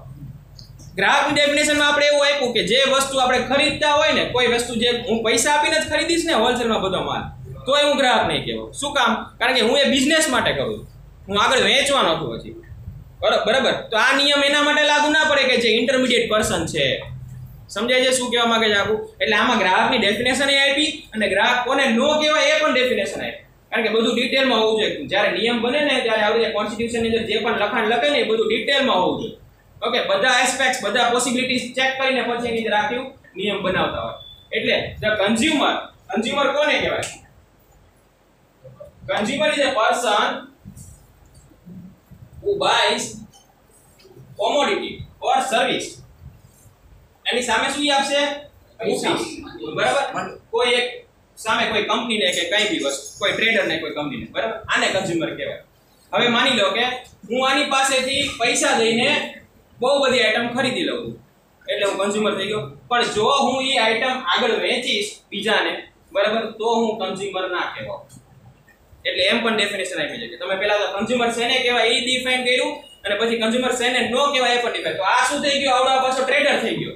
ગ્રાહકની ડેફિનેશનમાં આપણે એવું આપ્યું કે જે વસ્તુ આપણે ખરીદતા હોય ને, કોઈ વસ્તુ જે હું પૈસા આપીને જ ખરીદીશ ને હોલસેલમાં બધો માલ, તોય હું ગ્રાહક નહીં કહેવાય. શું કામ? કારણ કે હું એ બિઝનેસ માટે કરું છું, હું આગળ વેચવાનો છું પછી, બરાબર. તો આ નિયમ એના માટે લાગુ ના પડે કે જે ઇન્ટરમીડિયેટ પર્સન છે. સમજાય છે શું કહેવા માંગે છે આખું? એટલે આમાં ગ્રાહકની ડેફિનેશન એ આપી અને ગ્રાહક કોને નો કહેવાય એ પણ ડેફિનેશન આપી. કારણ કે બધું ડિટેલમાં હોવું જોઈએ. જ્યારે નિયમ બને ને ત્યારે આવી કોન્સ્ટિટ્યુશનની અંદર જે પણ લખાણ લખે ને એ બધું ડિટેલમાં હોવું જોઈએ. ઓકે, બધા એસ્પેક્ટ્સ, બધા પોસિબિલિટીઝ ચેક કરીને પછી એની અંદર આખું નિયમ બનાવતા હોય. એટલે ધ કન્ઝ્યુમર કોને કહેવાય? Consumer is a person who buys commodity or service. એની સામે શું આપશે? બરાબર. કોઈ એક સામે કોઈ કંપનીને કે કઈ બી વસ્તુ, કોઈ ટ્રેડરને કોઈ કંપનીને, બરાબર, આને કન્ઝ્યુમર કહેવાય. હવે માની લો કે હું આની પાસેથી પૈસા દઈને બહુ બધી આઈટમ ખરીદી લઉં એટલે હું કન્ઝ્યુમર થઈ ગયો, પણ જો હું એ આઈટમ આગળ વેચીશ બીજાને, બરાબર, તો હું કન્ઝ્યુમર ના કહેવાઉં. એટલે એમ પણ ડેફિનેશન આપી છે કે તમે પહેલા તો કન્ઝ્યુમર શેને કહેવાય એ ડિફાઇન કર્યું, અને પછી કન્ઝ્યુમર શેને નો કહેવાય એ પણ ડિફાઇન. તો આ શું થઈ ગયો? આવડા પાછો ટ્રેડર થઈ ગયો.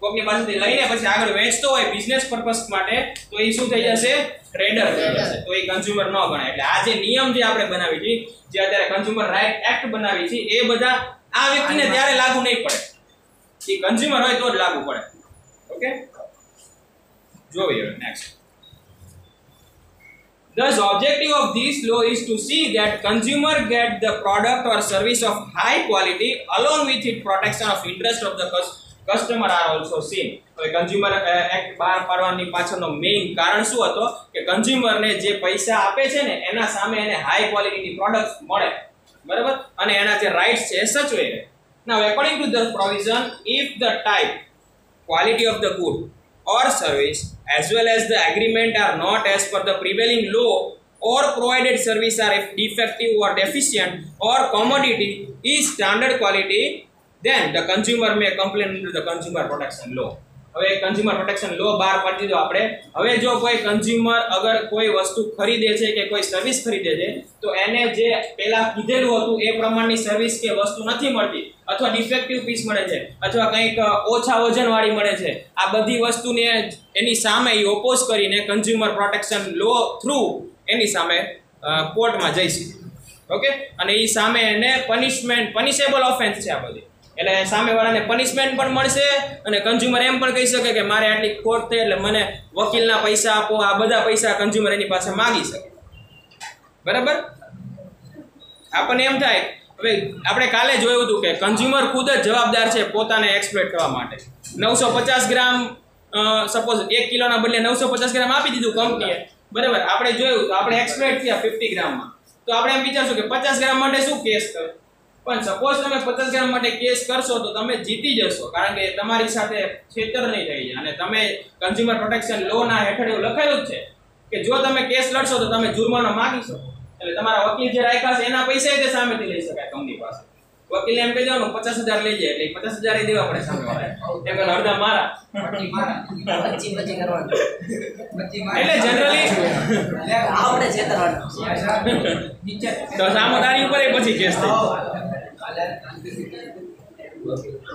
કોકની પાસેથી લઈને પછી આગળ વેચતો હોય બિઝનેસ પર્પસ માટે, તો એ શું થઈ જશે? ટ્રેડર થઈ જશે. તો એ કન્ઝ્યુમર ન ગણાય. એટલે આ જે નિયમ જે આપણે બનાવી છે, જે અત્યારે કન્ઝ્યુમર રાઇટ એક્ટ બનાવી છે, એ બધા આ વ્યક્તિને ત્યારે લાગુ નહીં પડે. એ કન્ઝ્યુમર હોય તો જ લાગુ પડે. ઓકે, જોઈએ next. Thus, objective of this law is to see that consumer get the product or service of high quality along with its protection of interest of the customer are also seen. હવે કન્ઝ્યુમર એક્ટ બહાર પાડવાની પાછળનો મેઇન કારણ શું હતો કે કન્ઝ્યુમરને જે પૈસા આપે છે ને એના સામે એને હાઈ ક્વોલિટીની પ્રોડક્ટ્સ મળે, બરાબર, અને એના જે રાઇટ્સ છે એ સચવે. Now, according to the provision, if the type, quality of the good or service as well as the agreement are not as per the prevailing law or provided service are defective or deficient or commodity is standard quality, then the consumer may complain under the consumer protection law. હવે કન્ઝ્યુમર પ્રોટેક્શન લો બહાર પાડી દીધો આપણે. હવે જો કોઈ કન્ઝ્યુમર અગર કોઈ વસ્તુ ખરીદે છે કે કોઈ સર્વિસ ખરીદે છે, તો એને જે પહેલા કીધેલું હતું એ પ્રમાણની સર્વિસ કે વસ્તુ નથી મળતી, અથવા ડિફેક્ટિવ પીસ મળે છે, અથવા કંઈક ઓછા વજનવાળી મળે છે, આ બધી વસ્તુને એની સામે ઓપોઝ કરીને કન્ઝ્યુમર પ્રોટેક્શન લો થ્રુ એની સામે કોર્ટમાં જઈશું. ઓકે, અને એ સામે એને પનિશેબલ ઓફેન્સ છે આ બધી. એટલે સામેવાળાને પનિશમેન્ટ પણ મળશે, અને કન્ઝ્યુમર એમ પણ કહી શકે કે મારે આટલી ખોટ થઈ એટલે મને વકીલના પૈસા આપો, આ બધા પૈસા કન્ઝ્યુમર એની પાસે માગી શકે. બરાબર, આપણને એમ થાય. હવે આપણે કાલે જોયું હતું કે કન્ઝ્યુમર ખુદ જ જવાબદાર છે પોતાને એક્સપ્લોઇટ કરવા માટે. 950 ગ્રામ સપોઝ 1 કિલોના બદલે 950 ગ્રામ આપી દીધું કંપનીએ, બરાબર, આપણે જોયું તો આપણે એક્સપ્લોઇટ થયા 50 ગ્રામમાં. તો આપણે એમ વિચારશું કે 50 ગ્રામ માટે શું કેસ કરે, પણ સપોઝ તમે 50 ગ્રામ માટે કેસ કરશો તો તમે જીતી જશો, કારણ કે તમારી સાથે છેતરણી થઈ છે, અને તમે કન્ઝ્યુમર પ્રોટેક્શન લો ના હેઠળ એવું લખેલું જ છે કે જો તમે કેસ લડશો તો તમે જુર્માનો માગી શકો. એટલે તમારા વકીલ જે રાખ્યા છે એના પૈસા તે સામેથી લઈ શકાય કંપની પાસે. વકીલને એમ કહી દેવાનું 50,000 લઈ જાય, એટલે 50,000 એ દેવા પડે સામેવાળાને. એમ કે અડધા મારા પછી કરવાનું. એટલે જનરલી આપણે છેતરવાનું. તો સામેદારી ઉપર પછી કેસ થાય.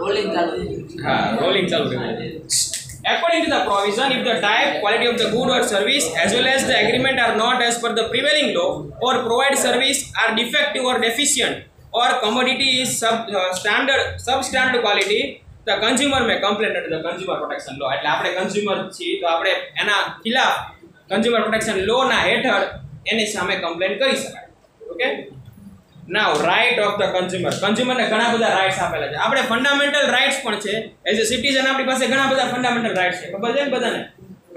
રોલિંગ ચાલુ. હા, રોલિંગ ચાલુ કરી. According to the provision, if the type, quality of the good or service as well as the agreement are not as per the prevailing law or provide service are defective or deficient or commodity is substandard quality, the consumer may complain under the consumer protection law. એટલે આપણે કન્ઝ્યુમર છીએ તો આપણે એના ખિલાફ કન્ઝ્યુમર પ્રોટેક્શન લો ના હેઠળ એની સામે કમ્પ્લેન કરી શકાય. Okay, now right of the consumer. કન્ઝ્યુમરને ઘણા બધા રાઇટ્સ આપેલા છે. આપણે ફંડામેન્ટલ રાઇટ્સ પણ છે. એઝ અ સિટીઝન આપણી પાસે ઘણા બધા ફંડામેન્ટલ રાઇટ્સ છે. ખબર છે ને બધાને?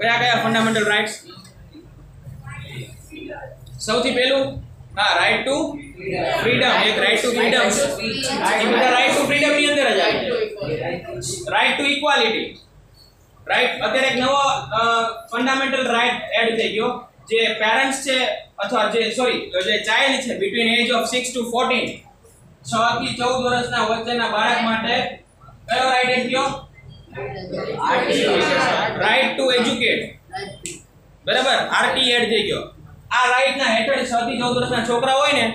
કયા કયા ફંડામેન્ટલ રાઇટ્સ? સૌથી પહેલું રાઇટ ટુ ફ્રીડમ. એક રાઇટ ટુ ફ્રીડમ છે. એ બધા રાઇટ ટુ ફ્રીડમ ની અંદર જ આવે. Right two equality. રાઇટ, અત્યારે એક નવો ફંડામેન્ટલ રાઇટ એડ થઈ ગયો, જે પેરેન્ટ્સ છે અથવા જે ચાઇલ્ડ છે બિટવીન એજ ઓફ 6 to 14, 6 થી 14 વર્ષના વચ્ચેના બાળક માટે કયો રાઇટ એડ થયો? Right to educate. બરાબર, આરટી એડ થઈ ગયો. આ રાઇટ ના હેઠળ 6 થી 14 વર્ષના છોકરા હોય ને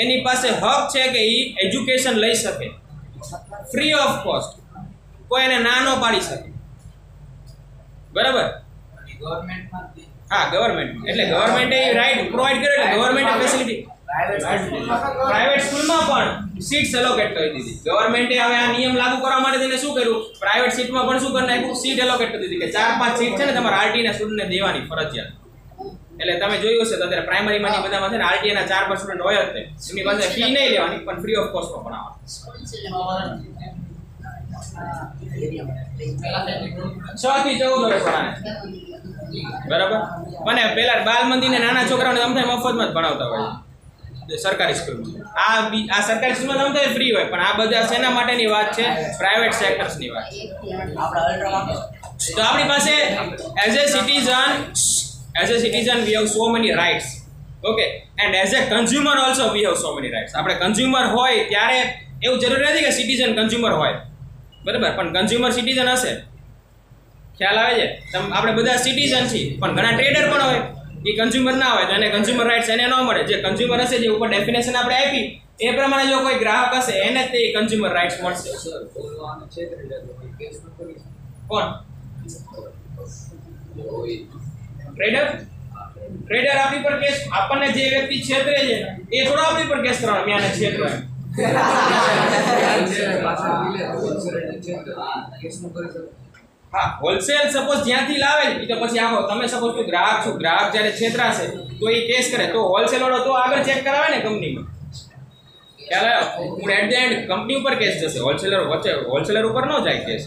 એની પાસે હક છે કે એ એજ્યુકેશન લઈ શકે ફ્રી ઓફ કોસ્ટ. કોઈ એને ના ન પાડી શકે. બરાબર, ગવર્મેન્ટમાં હા, ગવર્મેન્ટ એટલે ગવર્મેન્ટે રાઇટ પ્રોવાઈડ કર્યો, એટલે ગવર્મેન્ટે ફેસિલિટી. પ્રાઇવેટ સ્કૂલમાં પણ સીટ્સ એલોકેટ કરી દીધી ગવર્મેન્ટે. હવે આ નિયમ લાગુ કરવા માટે તેને શું કર્યું? પ્રાઇવેટ સીટમાં પણ શું કરી નાખ્યું? સીટ એલોકેટ કરી દીધી કે 4-5 સીટ છે ને તમારે આરટી ના સ્ટુડન્ટને દેવાની ફરજિયાત. એટલે તમે જોયું હશે તો અત્યારે પ્રાઇમરીમાં ની બધામાં છે ને આરટી ના 4-5 સ્ટુડન્ટ હોય જ. એમની પાસે ફી નહીં લેવાની, પણ ફ્રી ઓફ કોસ્ટમાં ભણાવવાનું. 6 થી 14 વર્ષના. બરાબર, મને પેલા બાલ મંદિરને નાના છોકરાઓને અમથાય મફતમાં જ ભણાવતા હોય સરકારી સ્કૂલમાં. આ સરકારી સ્કૂલમાં અમથાય ફ્રી હોય, પણ આ બધા શેના માટેની વાત છે? પ્રાઇવેટ સેક્ટર્સની વાત. તો આપણી પાસે as a citizen we have so many rights. Okay and as a consumer also we have so many rights. આપણે કન્ઝ્યુમર હોય ત્યારે એવું જરૂરી નથી કે સિટીઝન કન્ઝ્યુમર હોય, બરાબર, પણ કન્ઝ્યુમર સિટીઝન હશે. ખ્યાલ આવે છે? આપણે બધા સિટીઝન છીએ, પણ ઘણા ટ્રેડર પણ હોય, એ કન્ઝ્યુમર ના હોય તો એને કન્ઝ્યુમર રાઇટ્સ એને ન મળે. જે કન્ઝ્યુમર હશે, જે ઉપર ડેફિનેશન આપણે આપી એ પ્રમાણે જો કોઈ ગ્રાહક હશે એને તે કન્ઝ્યુમર રાઇટ્સ મળશે. કોણ? ટ્રેડર. ટ્રેડર આપણી પર કેસ, આપણને જે વ્યક્તિ છેતરે છે એ થોડો આપણી પર કેસ કરવાનો મેં આને છેતરાય. હા, હોલસેલ સપોઝ જ્યાંથી લાવે એ તો પછી આખો તમે સપોઝ કોઈ ગ્રાહક છો, ગ્રાહક જ્યારે છેતરાશે તો એ કેસ કરે તો હોલસેલ વાળો તો આગળ ચેક કરાવે ને કંપનીમાં. ખ્યાલ આવ્યો? હું એટ ધ એન્ડ કંપની ઉપર કેસ જશે, હોલસેલર વચ્ચે, હોલસેલર ઉપર ન જાય કેસ.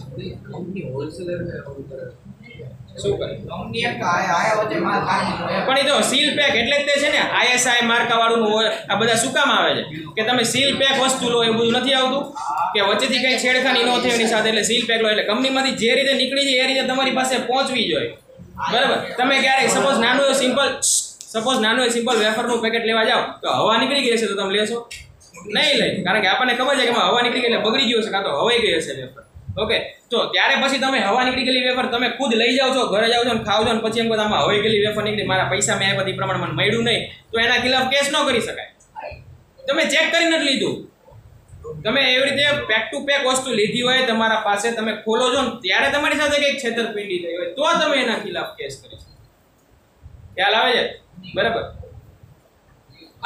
શું કરે કંપની એક આયા વચ્ચે માલ કાઢી પણ એ તો સીલ પેક એટલે જ તે છે ને ISI માર્કા વાળું હોય. આ બધા શું કામ આવે છે કે તમે સીલ પેક વસ્તુ લો, એ બધું નથી આવતું કે વચ્ચેથી કઈ છેડખાની ન થાય એની સાથે, એટલે સીલ પેક લો એટલે કંપનીમાંથી જે રીતે નીકળી જાય એ રીતે તમારી પાસે પહોંચવી જોઈએ, બરાબર. તમે ક્યારેય સપોઝ નાનું સિમ્પલ વેફરનું પેકેટ લેવા જાઓ તો હવા નીકળી ગઈ હશે તો તમે લેશો નહીં લઈ, કારણ કે આપણને ખબર છે કે એમાં હવા નીકળી ગઈ એટલે બગડી ગયું હશે કાં તો હવાઈ ગઈ હશે વેફર. ઓકે, તો ત્યારે પછી તમે હવા નીકળી ગયેલી વેફર તમે ખુદ લઈ જાઓ છો, ઘરે જાઓ છો ને ખાવ છો ને પછી એમ કહો આમાં હવાઈ ગયેલી વેફર નીકળી, મારા પૈસા મેં આપ્યા એ પ્રમાણે મને મળ્યું નહીં, તો એના ખિલાફ કેસ ન કરી શકાય. તમે ચેક કરીને જ લીધું. તમે એવી રીતે પેક ટુ પેક વસ્તુ લીધી હોય તમારા પાસે, તમે ખોલો છો ને ત્યારે તમારી સાથે કંઈક છેતરપિંડી થઈ હોય તો તમે એના ખિલાફ કેસ કરી શકો. ખ્યાલ આવે છે? બરાબર.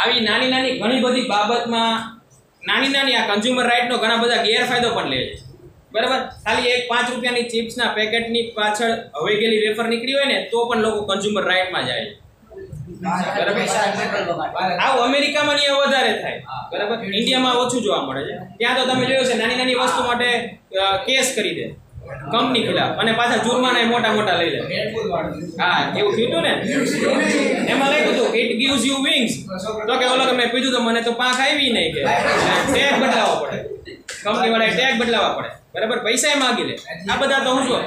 આવી નાની નાની ઘણી બધી બાબતમાં નાની આ કન્ઝ્યુમર રાઇટનો ઘણા બધા ગેરફાયદો પણ લે છે, બરાબર. ખાલી એક 5 રૂપિયાની ચિપ્સના પેકેટની પાછળ હવાઈ ગયેલી વેફર નીકળી હોય ને તો પણ લોકો કન્ઝ્યુમર રાઇટમાં જાય. આવું અમેરિકામાં ને વધારે થાય, બરાબર. ઇન્ડિયામાં ઓછું જોવા મળે છે. ત્યાં તો તમે જોયું છે નાની નાની વસ્તુ માટે કેસ કરી દે કંપની ખિલાફ અને પાછા જુર્માના મોટા લઈ લે. હા, એવું થયું ને, એમાં લખ્યું હતું ઇટ ગિવ્સ યુ વિંગ્સ, તો કે ઓલો કે મેં પીધું તો મને તો પાંખ આવી નહીં, કે ટેગ બદલાવવો પડે, કંપની વાળાએ ટેગ બદલાવવા પડે, બરાબર. પૈસા માંગી લે. આ બધા તો હું છું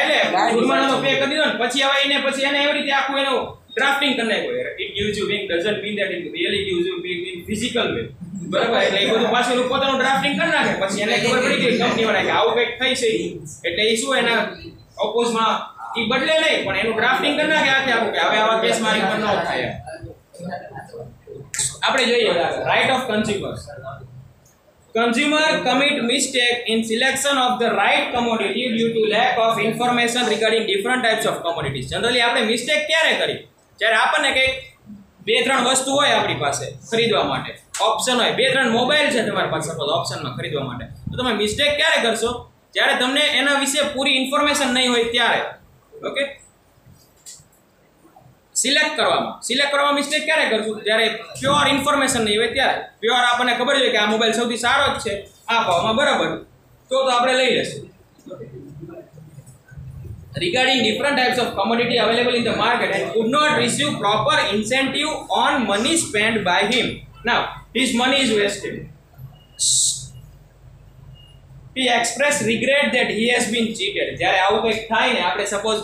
એટલે જુર્માનાનો પે કરી દીધો ને પછી હવે એને એવી રીતે આખું એનું ડ્રાફ્ટિંગ કરી નાખ્યું. It gives you wing doesn't mean that it really gives you wing in physical way, બરાબર. એટલે એ બધું પાછું પોતાનું ડ્રાફ્ટિંગ કરી નાખે. પછી એને ખબર પડી ગઈ કંપની વાળા કે આવું કંઈક થઈ છે, એટલે એ શું એના ઓપોઝમાં એ બદલે નહીં પણ એનું ડ્રાફ્ટિંગ કરી નાખે આખું કે હવે આવા કેસ મારી પર ન થાય. આપણે જોઈએ right of consumers. Consumer commit mistake in selection of the right commodity due to lack of information regarding different types of commodities. Generally આપણે મિસ્ટેક ક્યારે કરી? જ્યારે આપણને કંઈક 2-3 વસ્તુ હોય આપણી પાસે ખરીદવા માટે, ઓપ્શન હોય, 2-3 મોબાઈલ છે તમારી પાસે સપોઝ ઓપ્શનમાં ખરીદવા માટે, તો તમે મિસ્ટેક ક્યારે કરશો? જ્યારે તમને એના વિશે પૂરી ઇન્ફોર્મેશન નહીં હોય ત્યારે. ઓકે, સિલેક્ટ કરવામાં મિસ્ટેક ક્યારે કરશું? જ્યારે પ્યોર ઇન્ફોર્મેશન નહીં હોય ત્યારે. પ્યોર આપણને ખબર છે કે આ મોબાઈલ સૌથી સારો જ છે, આ ભાવમાં બરાબર, તો આપણે લઈ લેશું. Regarding different types of commodity available in the market and could not receive proper incentive on money spent by him. Now, his money is wasted. He expressed regret that he has been cheated. જ્યારે આવું કંઈક થાય ને, આપણે સપોઝ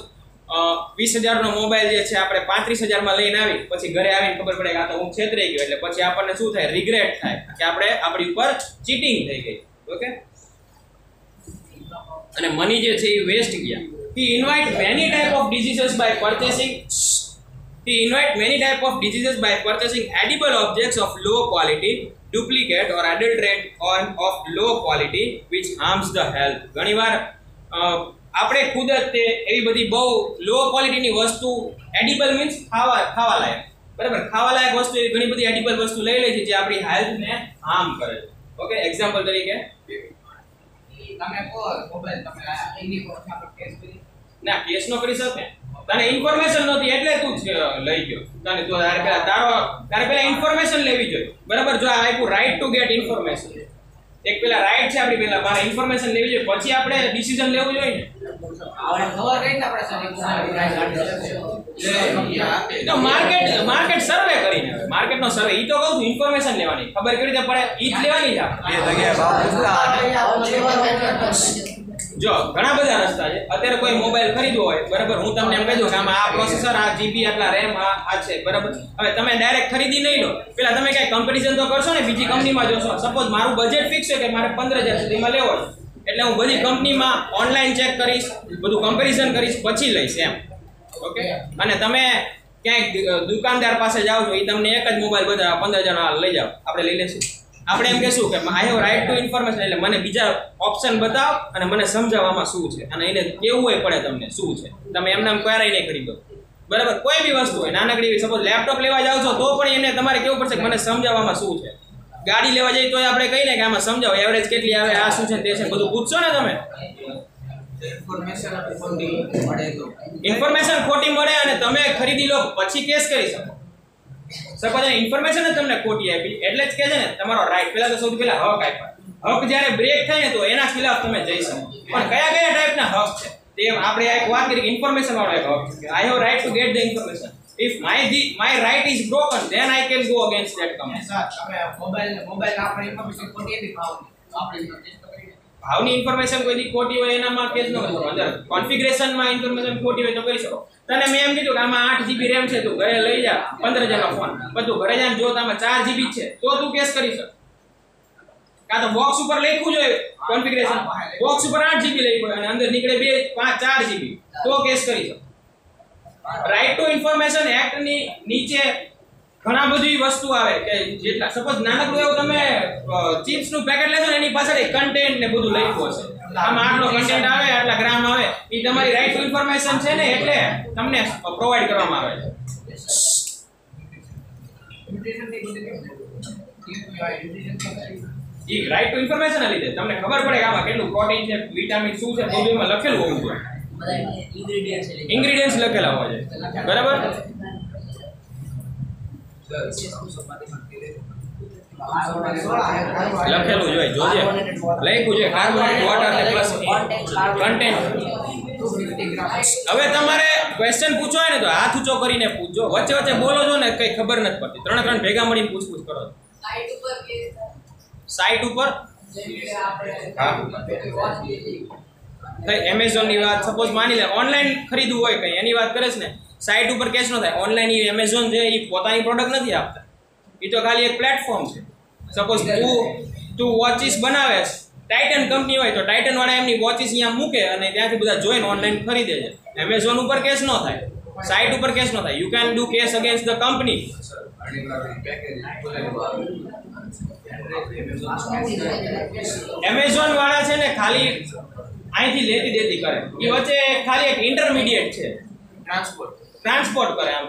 20,000 નો મોબાઈલ જે છે આપણે 35,000 માં લઈને આવી, પછી ઘરે આવીને ખબર પડે કે આ તો હું છેતરાઈ ગયો, એટલે પછી આપણને શું થાય? રિગ્રેટ થાય કે આપણે આપણી ઉપર ચીટિંગ થઈ ગઈ. ઓકે, અને મની જે છે એ વેસ્ટ ગયા. He invite many type of diseases by purchasing edible objects of low quality, duplicate or adulterate of low quality which harms the health. ઘણીવાર આપણે ખુદ જ તે એવી બધી બહુ લો ક્વોલિટીની વસ્તુ, એડિબલ મીન્સ ખાવા લાયક, બરાબર, ખાવા લાયક વસ્તુ એવી ઘણી બધી એડિબલ વસ્તુ લઈ લે છે જે આપણી હેલ્થને હાર્મ કરે છે. ઓકે, એક્ઝામ્પલ તરીકે તમે કો મોબાઈલ તમે એની પર આપણે કેસ કરી ના, કેસ નો કરી શકે. તને ઇન્ફોર્મેશન નહોતી એટલે તું લઈ ગયો. તને તો તારે પેલા ઇન્ફોર્મેશન લેવી જોઈએ, બરાબર. જો આ આપ્યું રાઈટ ટુ ગેટ ઇન્ફોર્મેશન, એક પેલા રાઈટ છે આપણી પેલા મારે ઇન્ફોર્મેશન લેવી જોઈએ, પછી આપણે ડિસિઝન લેવું જોઈએ ને. આપણે ખબર કઈ આપણે તો માર્કેટ સર્વે કરીને, માર્કેટનો સર્વે, ઈ તો કહું છું ઇન્ફોર્મેશન લેવાની, ખબર કેવી રીતે પડે ઈ જ લેવાની છે. જો ઘણા બધા રસ્તા છે. અત્યારે કોઈ મોબાઈલ ખરીદવો હોય બરાબર, હું તમને એમ કહી દઉં કે આમાં આ પ્રોસેસર, આ જીબી, આટલા રેમ, આ છે બરાબર. હવે તમે ડાયરેક્ટ ખરીદી નહીં લો, પેલા તમે કઈ કમ્પેરિઝન તો કરશો ને, બીજી કંપનીમાં જોશો. સપોઝ મારું બજેટ ફિક્સ છે કે મારે 15,000 સુધીમાં લેવો છે, એટલે હું બધી કંપનીમાં ઓનલાઈન ચેક કરીશ, બધું કમ્પેરિઝન કરીશ, પછી લઈશ એમ. ઓકે. અને તમે ક્યાંક દુકાનદાર પાસે જાઓ છો, એ તમને એક જ મોબાઈલ બતાવે 15,000 લઈ જાઓ, આપણે લઈ લેશું. આપણે એમ કહેશું કે I have right to information, એટલે મને બીજા ઓપ્શન બતાવો અને મને સમજાવવામાં શું છે, અને એને કેવું પડે તમને શું છે. તમે એમને એમ ક્યારેય નહીં ખરીદો બરાબર. કોઈ બી વસ્તુ હોય નાનકડી, સપોઝ લેપટોપ લેવા જાવ છો તો પણ એને તમારે કેવું પડશે કે મને સમજાવવામાં શું છે. ગાડી લેવા જઈએ તો આપણે કહીને કે આમાં સમજાવો, એવરેજ કેટલી આવે, આ શું છે તે છે, બધું પૂછશો ને તમે. ઇન્ફોર્મેશન ખોટી મળે અને તમે ખરીદી લો પછી કેસ કરી શકો. સપોઝ ઇન્ફોર્મેશન જ તમને ખોટી આપી એટલે જ કે છે ને તમારો રાઈટ. પહેલા તો સૌથી પહેલા હક આપ્યા. હક જ્યારે બ્રેક થાય ને તો એના ખિલાફ તમે જઈ શકો. પણ કયા કયા ટાઈપના હક છે તે આપણે એક વાત કરી. ઇન્ફોર્મેશન વાળો એક હક છે, I have right to get the information. If my right is broken, then I can go against that company. તમે મોબાઈલ આપણે ઇન્ફોર્મેશન ખોટી હતી આપણે ભાવની ઇન્ફોર્મેશન કોઈ દી ખોટી હોય એનામાં કેસ ન કરો. અંદર કોન્ફિગરેશનમાં ઇન્ફોર્મેશન ખોટી હોય તો કરી શકો. તને મેં એમ કીધું કે આમાં 8 GB RAM છે, તું ઘરે લઈ જા 15,000 નો ફોન, બધું ઘરે જાય જો આમાં 4 GB છે તો તું કેસ કરી શકે. કાં તો બોક્સ ઉપર લખ્યું જોઈએ કોન્ફિગરેશન, બોક્સ ઉપર 8 GB લખ્યું અને અંદર નીકળે 4 GB તો કેસ કરી શકે. રાઇટ ટુ ઇન્ફોર્મેશન એક્ટ ની નીચે ઘણા બધી વસ્તુ આવે કે જેટલા સપોઝ નાનકડું એવું તમે ચિપ્સ નું પેકેટ લેશો ને એની પાછળ કન્ટેન્ટ ને બધું લખ્યું હશે. આમાં આટલો કન્ટેન્ટ આવે, આટલા ગ્રામ આવે, એ તમારી રાઇટ ટુ ઇન્ફોર્મેશન છે ને એટલે તમને પ્રોવાઈડ કરવામાં આવે છે. એ રાઇટ ટુ ઇન્ફોર્મેશન ના લીધે તમને ખબર પડે કે આમાં કેટલું પ્રોટીન છે, વિટામિન શું છે, બધું એમાં લખેલું હોવું જોઈએ. ઇન્ગ્રેડિયન્ટ્સ લખેલા હોય છે બરાબર. લખેલું જોઈએ, જોજે લખ્યું છે કાર્બોનેટ વોટર ને પ્લસ કન્ટેન્ટ. હવે તમારે ક્વેશ્ચન પૂછો હોય ને તો હાથ ઊંચો કરીને પૂછજો, વચ્ચે વચ્ચે બોલો છો ને કઈ ખબર નથી પડતી. ત્રણ ભેગા મળીને પૂછપૂછ કરો. સાઇટ ઉપર એમેઝોન ની વાત સપોઝ માની લે ઓનલાઈન ખરીદવું હોય કઈ એની વાત કરે છે ને, સાઇટ ઉપર કેસ ન થાય. ઓનલાઈન એ એમેઝોન છે એ પોતાની પ્રોડક્ટ નથી આપતા, એ તો ખાલી એક પ્લેટફોર્મ છે. સપોઝ તું વોચિસ બનાવે છે, ટાઇટન કંપની હોય તો ટાઇટન વાળા એમની વોચિસ અહીંયા મૂકે અને ત્યાંથી બધા જોઈને ઓનલાઈન ખરીદે છે. એમેઝોન ઉપર કેસ ન થાય, સાઇટ ઉપર કેસ ન થાય. You can do case against the company. Amazon વાળા છે ને ખાલી અહીંથી લેતી દેતી કરે, એ વચ્ચે ખાલી એક ઇન્ટરમીડિયેટ છે, ટ્રાન્સપોર્ટ કરે. આમ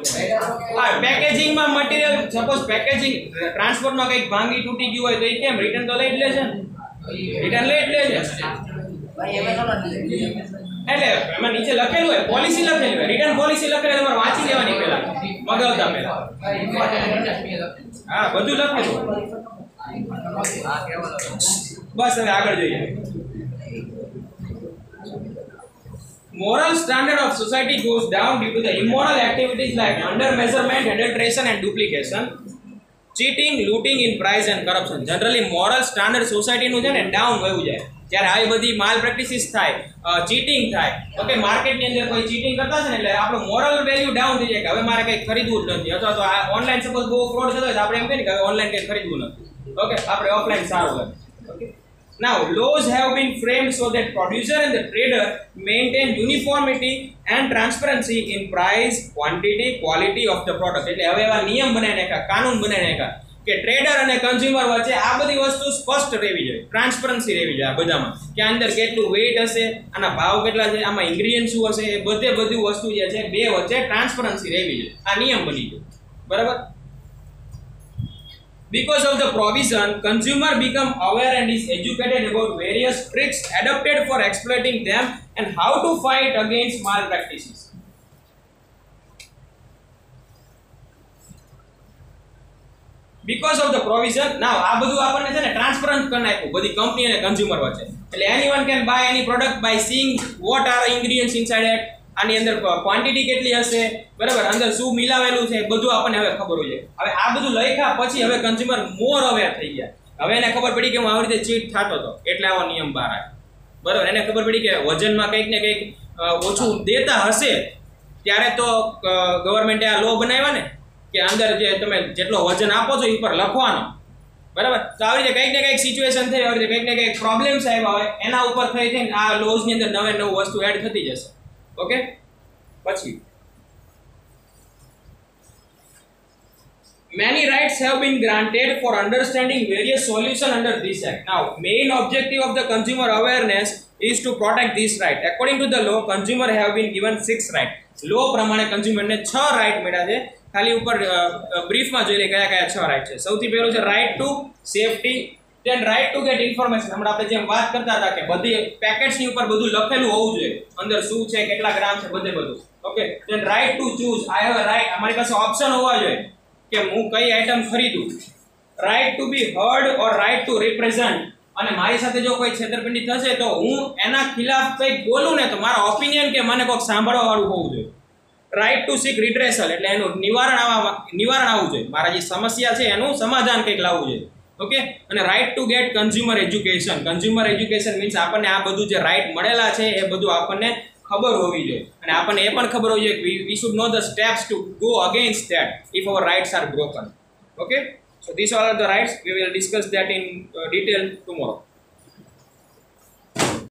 હા, પેકેજિંગમાં મટીરીયલ સપોઝ પેકેજિંગ ટ્રાન્સપોર્ટમાં કંઈક ભાંગી તૂટી ગયું હોય તો એ કેમ રિટર્ન તો લઈ જ લે છે ને, રિટર્ન લઈ જ લે છે. એટલે એમાં નીચે લખેલું હોય, પોલિસી લખેલી હોય, રિટર્ન પોલિસી લખેલી, તમારે વાંચી લેવાની પહેલા મગાવતા પહેલા. હા, બધું લખેલું. બસ હવે આગળ જોઈએ. Moral standard of society goes down due to the immoral activities like under measurement, adulteration and duplication, cheating, looting in price and corruption. Generally moral standard society નું છે ને ડાઉન વયું જાય જ્યારે આવી બધી માલ પ્રેક્ટિસિસ થાય, ચીટિંગ થાય. ઓકે, માર્કેટ ની અંદર કોઈ ચીટિંગ કરતા છે ને એટલે આપણો મોરલ વેલ્યુ ડાઉન થઈ જાય કે હવે મારે કંઈ ખરીદવું જ નથી, અથવા તો આ ઓનલાઈન સપોઝ બહુ ફ્રોડ થતો હોય તો આપણે એમ કહીએ કે હવે ઓનલાઈન કંઈ ખરીદવું નથી. ઓકે, આપણે ઓફલાઈન સારું લાગે. Okay, now laws have been framed so that producer and the trader maintain uniformity and transparency in price, quantity, quality of the product. એટલે હવે એવા નિયમ બનાવી નાખ્યા, કાનૂન બનાવી નાખ્યા કે ટ્રેડર અને કન્ઝ્યુમર વચ્ચે આ બધી વસ્તુ સ્પષ્ટ રહેવી જોઈએ, ટ્રાન્સપરન્સી રહેવી જોઈએ આ બધામાં, કે અંદર કેટલું વેઇટ હશે, આના ભાવ કેટલા છે, આમાં ઇન્ગ્રેડિયન્ટ શું હશે, એ બધી વસ્તુ જે છે બે વચ્ચે ટ્રાન્સપરન્સી રહેવી જોઈએ. આ નિયમ બની ગયો બરાબર. Because of the provision, consumer become aware and is educated about various tricks adopted for exploiting them and how to fight against malpractices. Because of the provision, now આ બધું આપણને છે ને ટ્રાન્સપરન્ટ કરી નાખ્યું બધી કંપની અને કન્ઝ્યુમર વચ્ચે. એટલે anyone can buy any product by seeing what are ingredients inside it. આની અંદર ક્વોન્ટિટી કેટલી હશે બરાબર, અંદર શું મિલાવેલું છે બધું આપણને હવે ખબર હોય. હવે આ બધું લખ્યા પછી હવે કન્ઝ્યુમર મોર અવેર થઈ ગયા. હવે એને ખબર પડી કે હું આવી રીતે ચીટ થતો હતો એટલે આવો નિયમ બહાર આવ્યો બરાબર, એને ખબર પડી કે વજનમાં કંઈક ને કંઈક ઓછું દેતા હશે, ત્યારે તો ગવર્મેન્ટે આ લો બનાવ્યા ને કે અંદર જે તમે જેટલો વજન આપો છો એ ઉપર લખવાનો, બરાબર. તો આવી રીતે કંઈક ને કંઈક સિચ્યુએશન થઈ, આવી રીતે કંઈક ને કંઈક પ્રોબ્લેમ્સ આવ્યા હોય, એના ઉપર થઈને આ લોઝની અંદર નવે નવું વસ્તુ એડ થતી જશે. ઓકે, પછી many rights have been granted for understanding various solutions under this act. Now, main objective of the consumer awareness is to protect this right. According to the law, consumer have been given 6 rights. Law પ્રમાણે consumer ને 6 right મળ્યા છે. ખાલી ઉપર બ્રીફ માં જોઈ લે કયા કયા 6 right છે. સૌથી પહેલું છે right to safety, then right to get information. હમણાં આપણે જેમ વાત કરતા હતા કે બધી પેકેટ્સ ની ઉપર બધું લખેલું હોવું જોઈએ, અંદર શું છે, કેટલા ગ્રામ છે, બધું. Okay, then right to choose. I have a right, અમારી પાસે ઓપ્શન હોવા જોઈએ કે હું કઈ item ખરીદું. Right to B hard or right to represent, અને મારી સાથે જો કોઈ છેતરપિંડી થશે તો હું એના ખિલાફ કંઈક બોલું ને તો મારા ઓપિનિયન કે મને કોઈક સાંભળવા વાળું હોવું જોઈએ. રાઈટ ટુ સીક રિટ્રેસલ, એટલે એનું નિવારણ આવવું જોઈએ, મારા જે સમસ્યા છે એનું સમાધાન કંઈક લાવવું જોઈએ. ઓકે, અને right to gate consumer education. Consumer education means આપણને આ બધું જે રાઈટ મળેલા છે એ બધું આપણને ખબર હોવી જોઈએ, અને આપણને એ પણ ખબર હોવી જોઈએ we should know the steps to go against that if our rights are broken. Okay, so these are the rights. We will discuss that in detail tomorrow.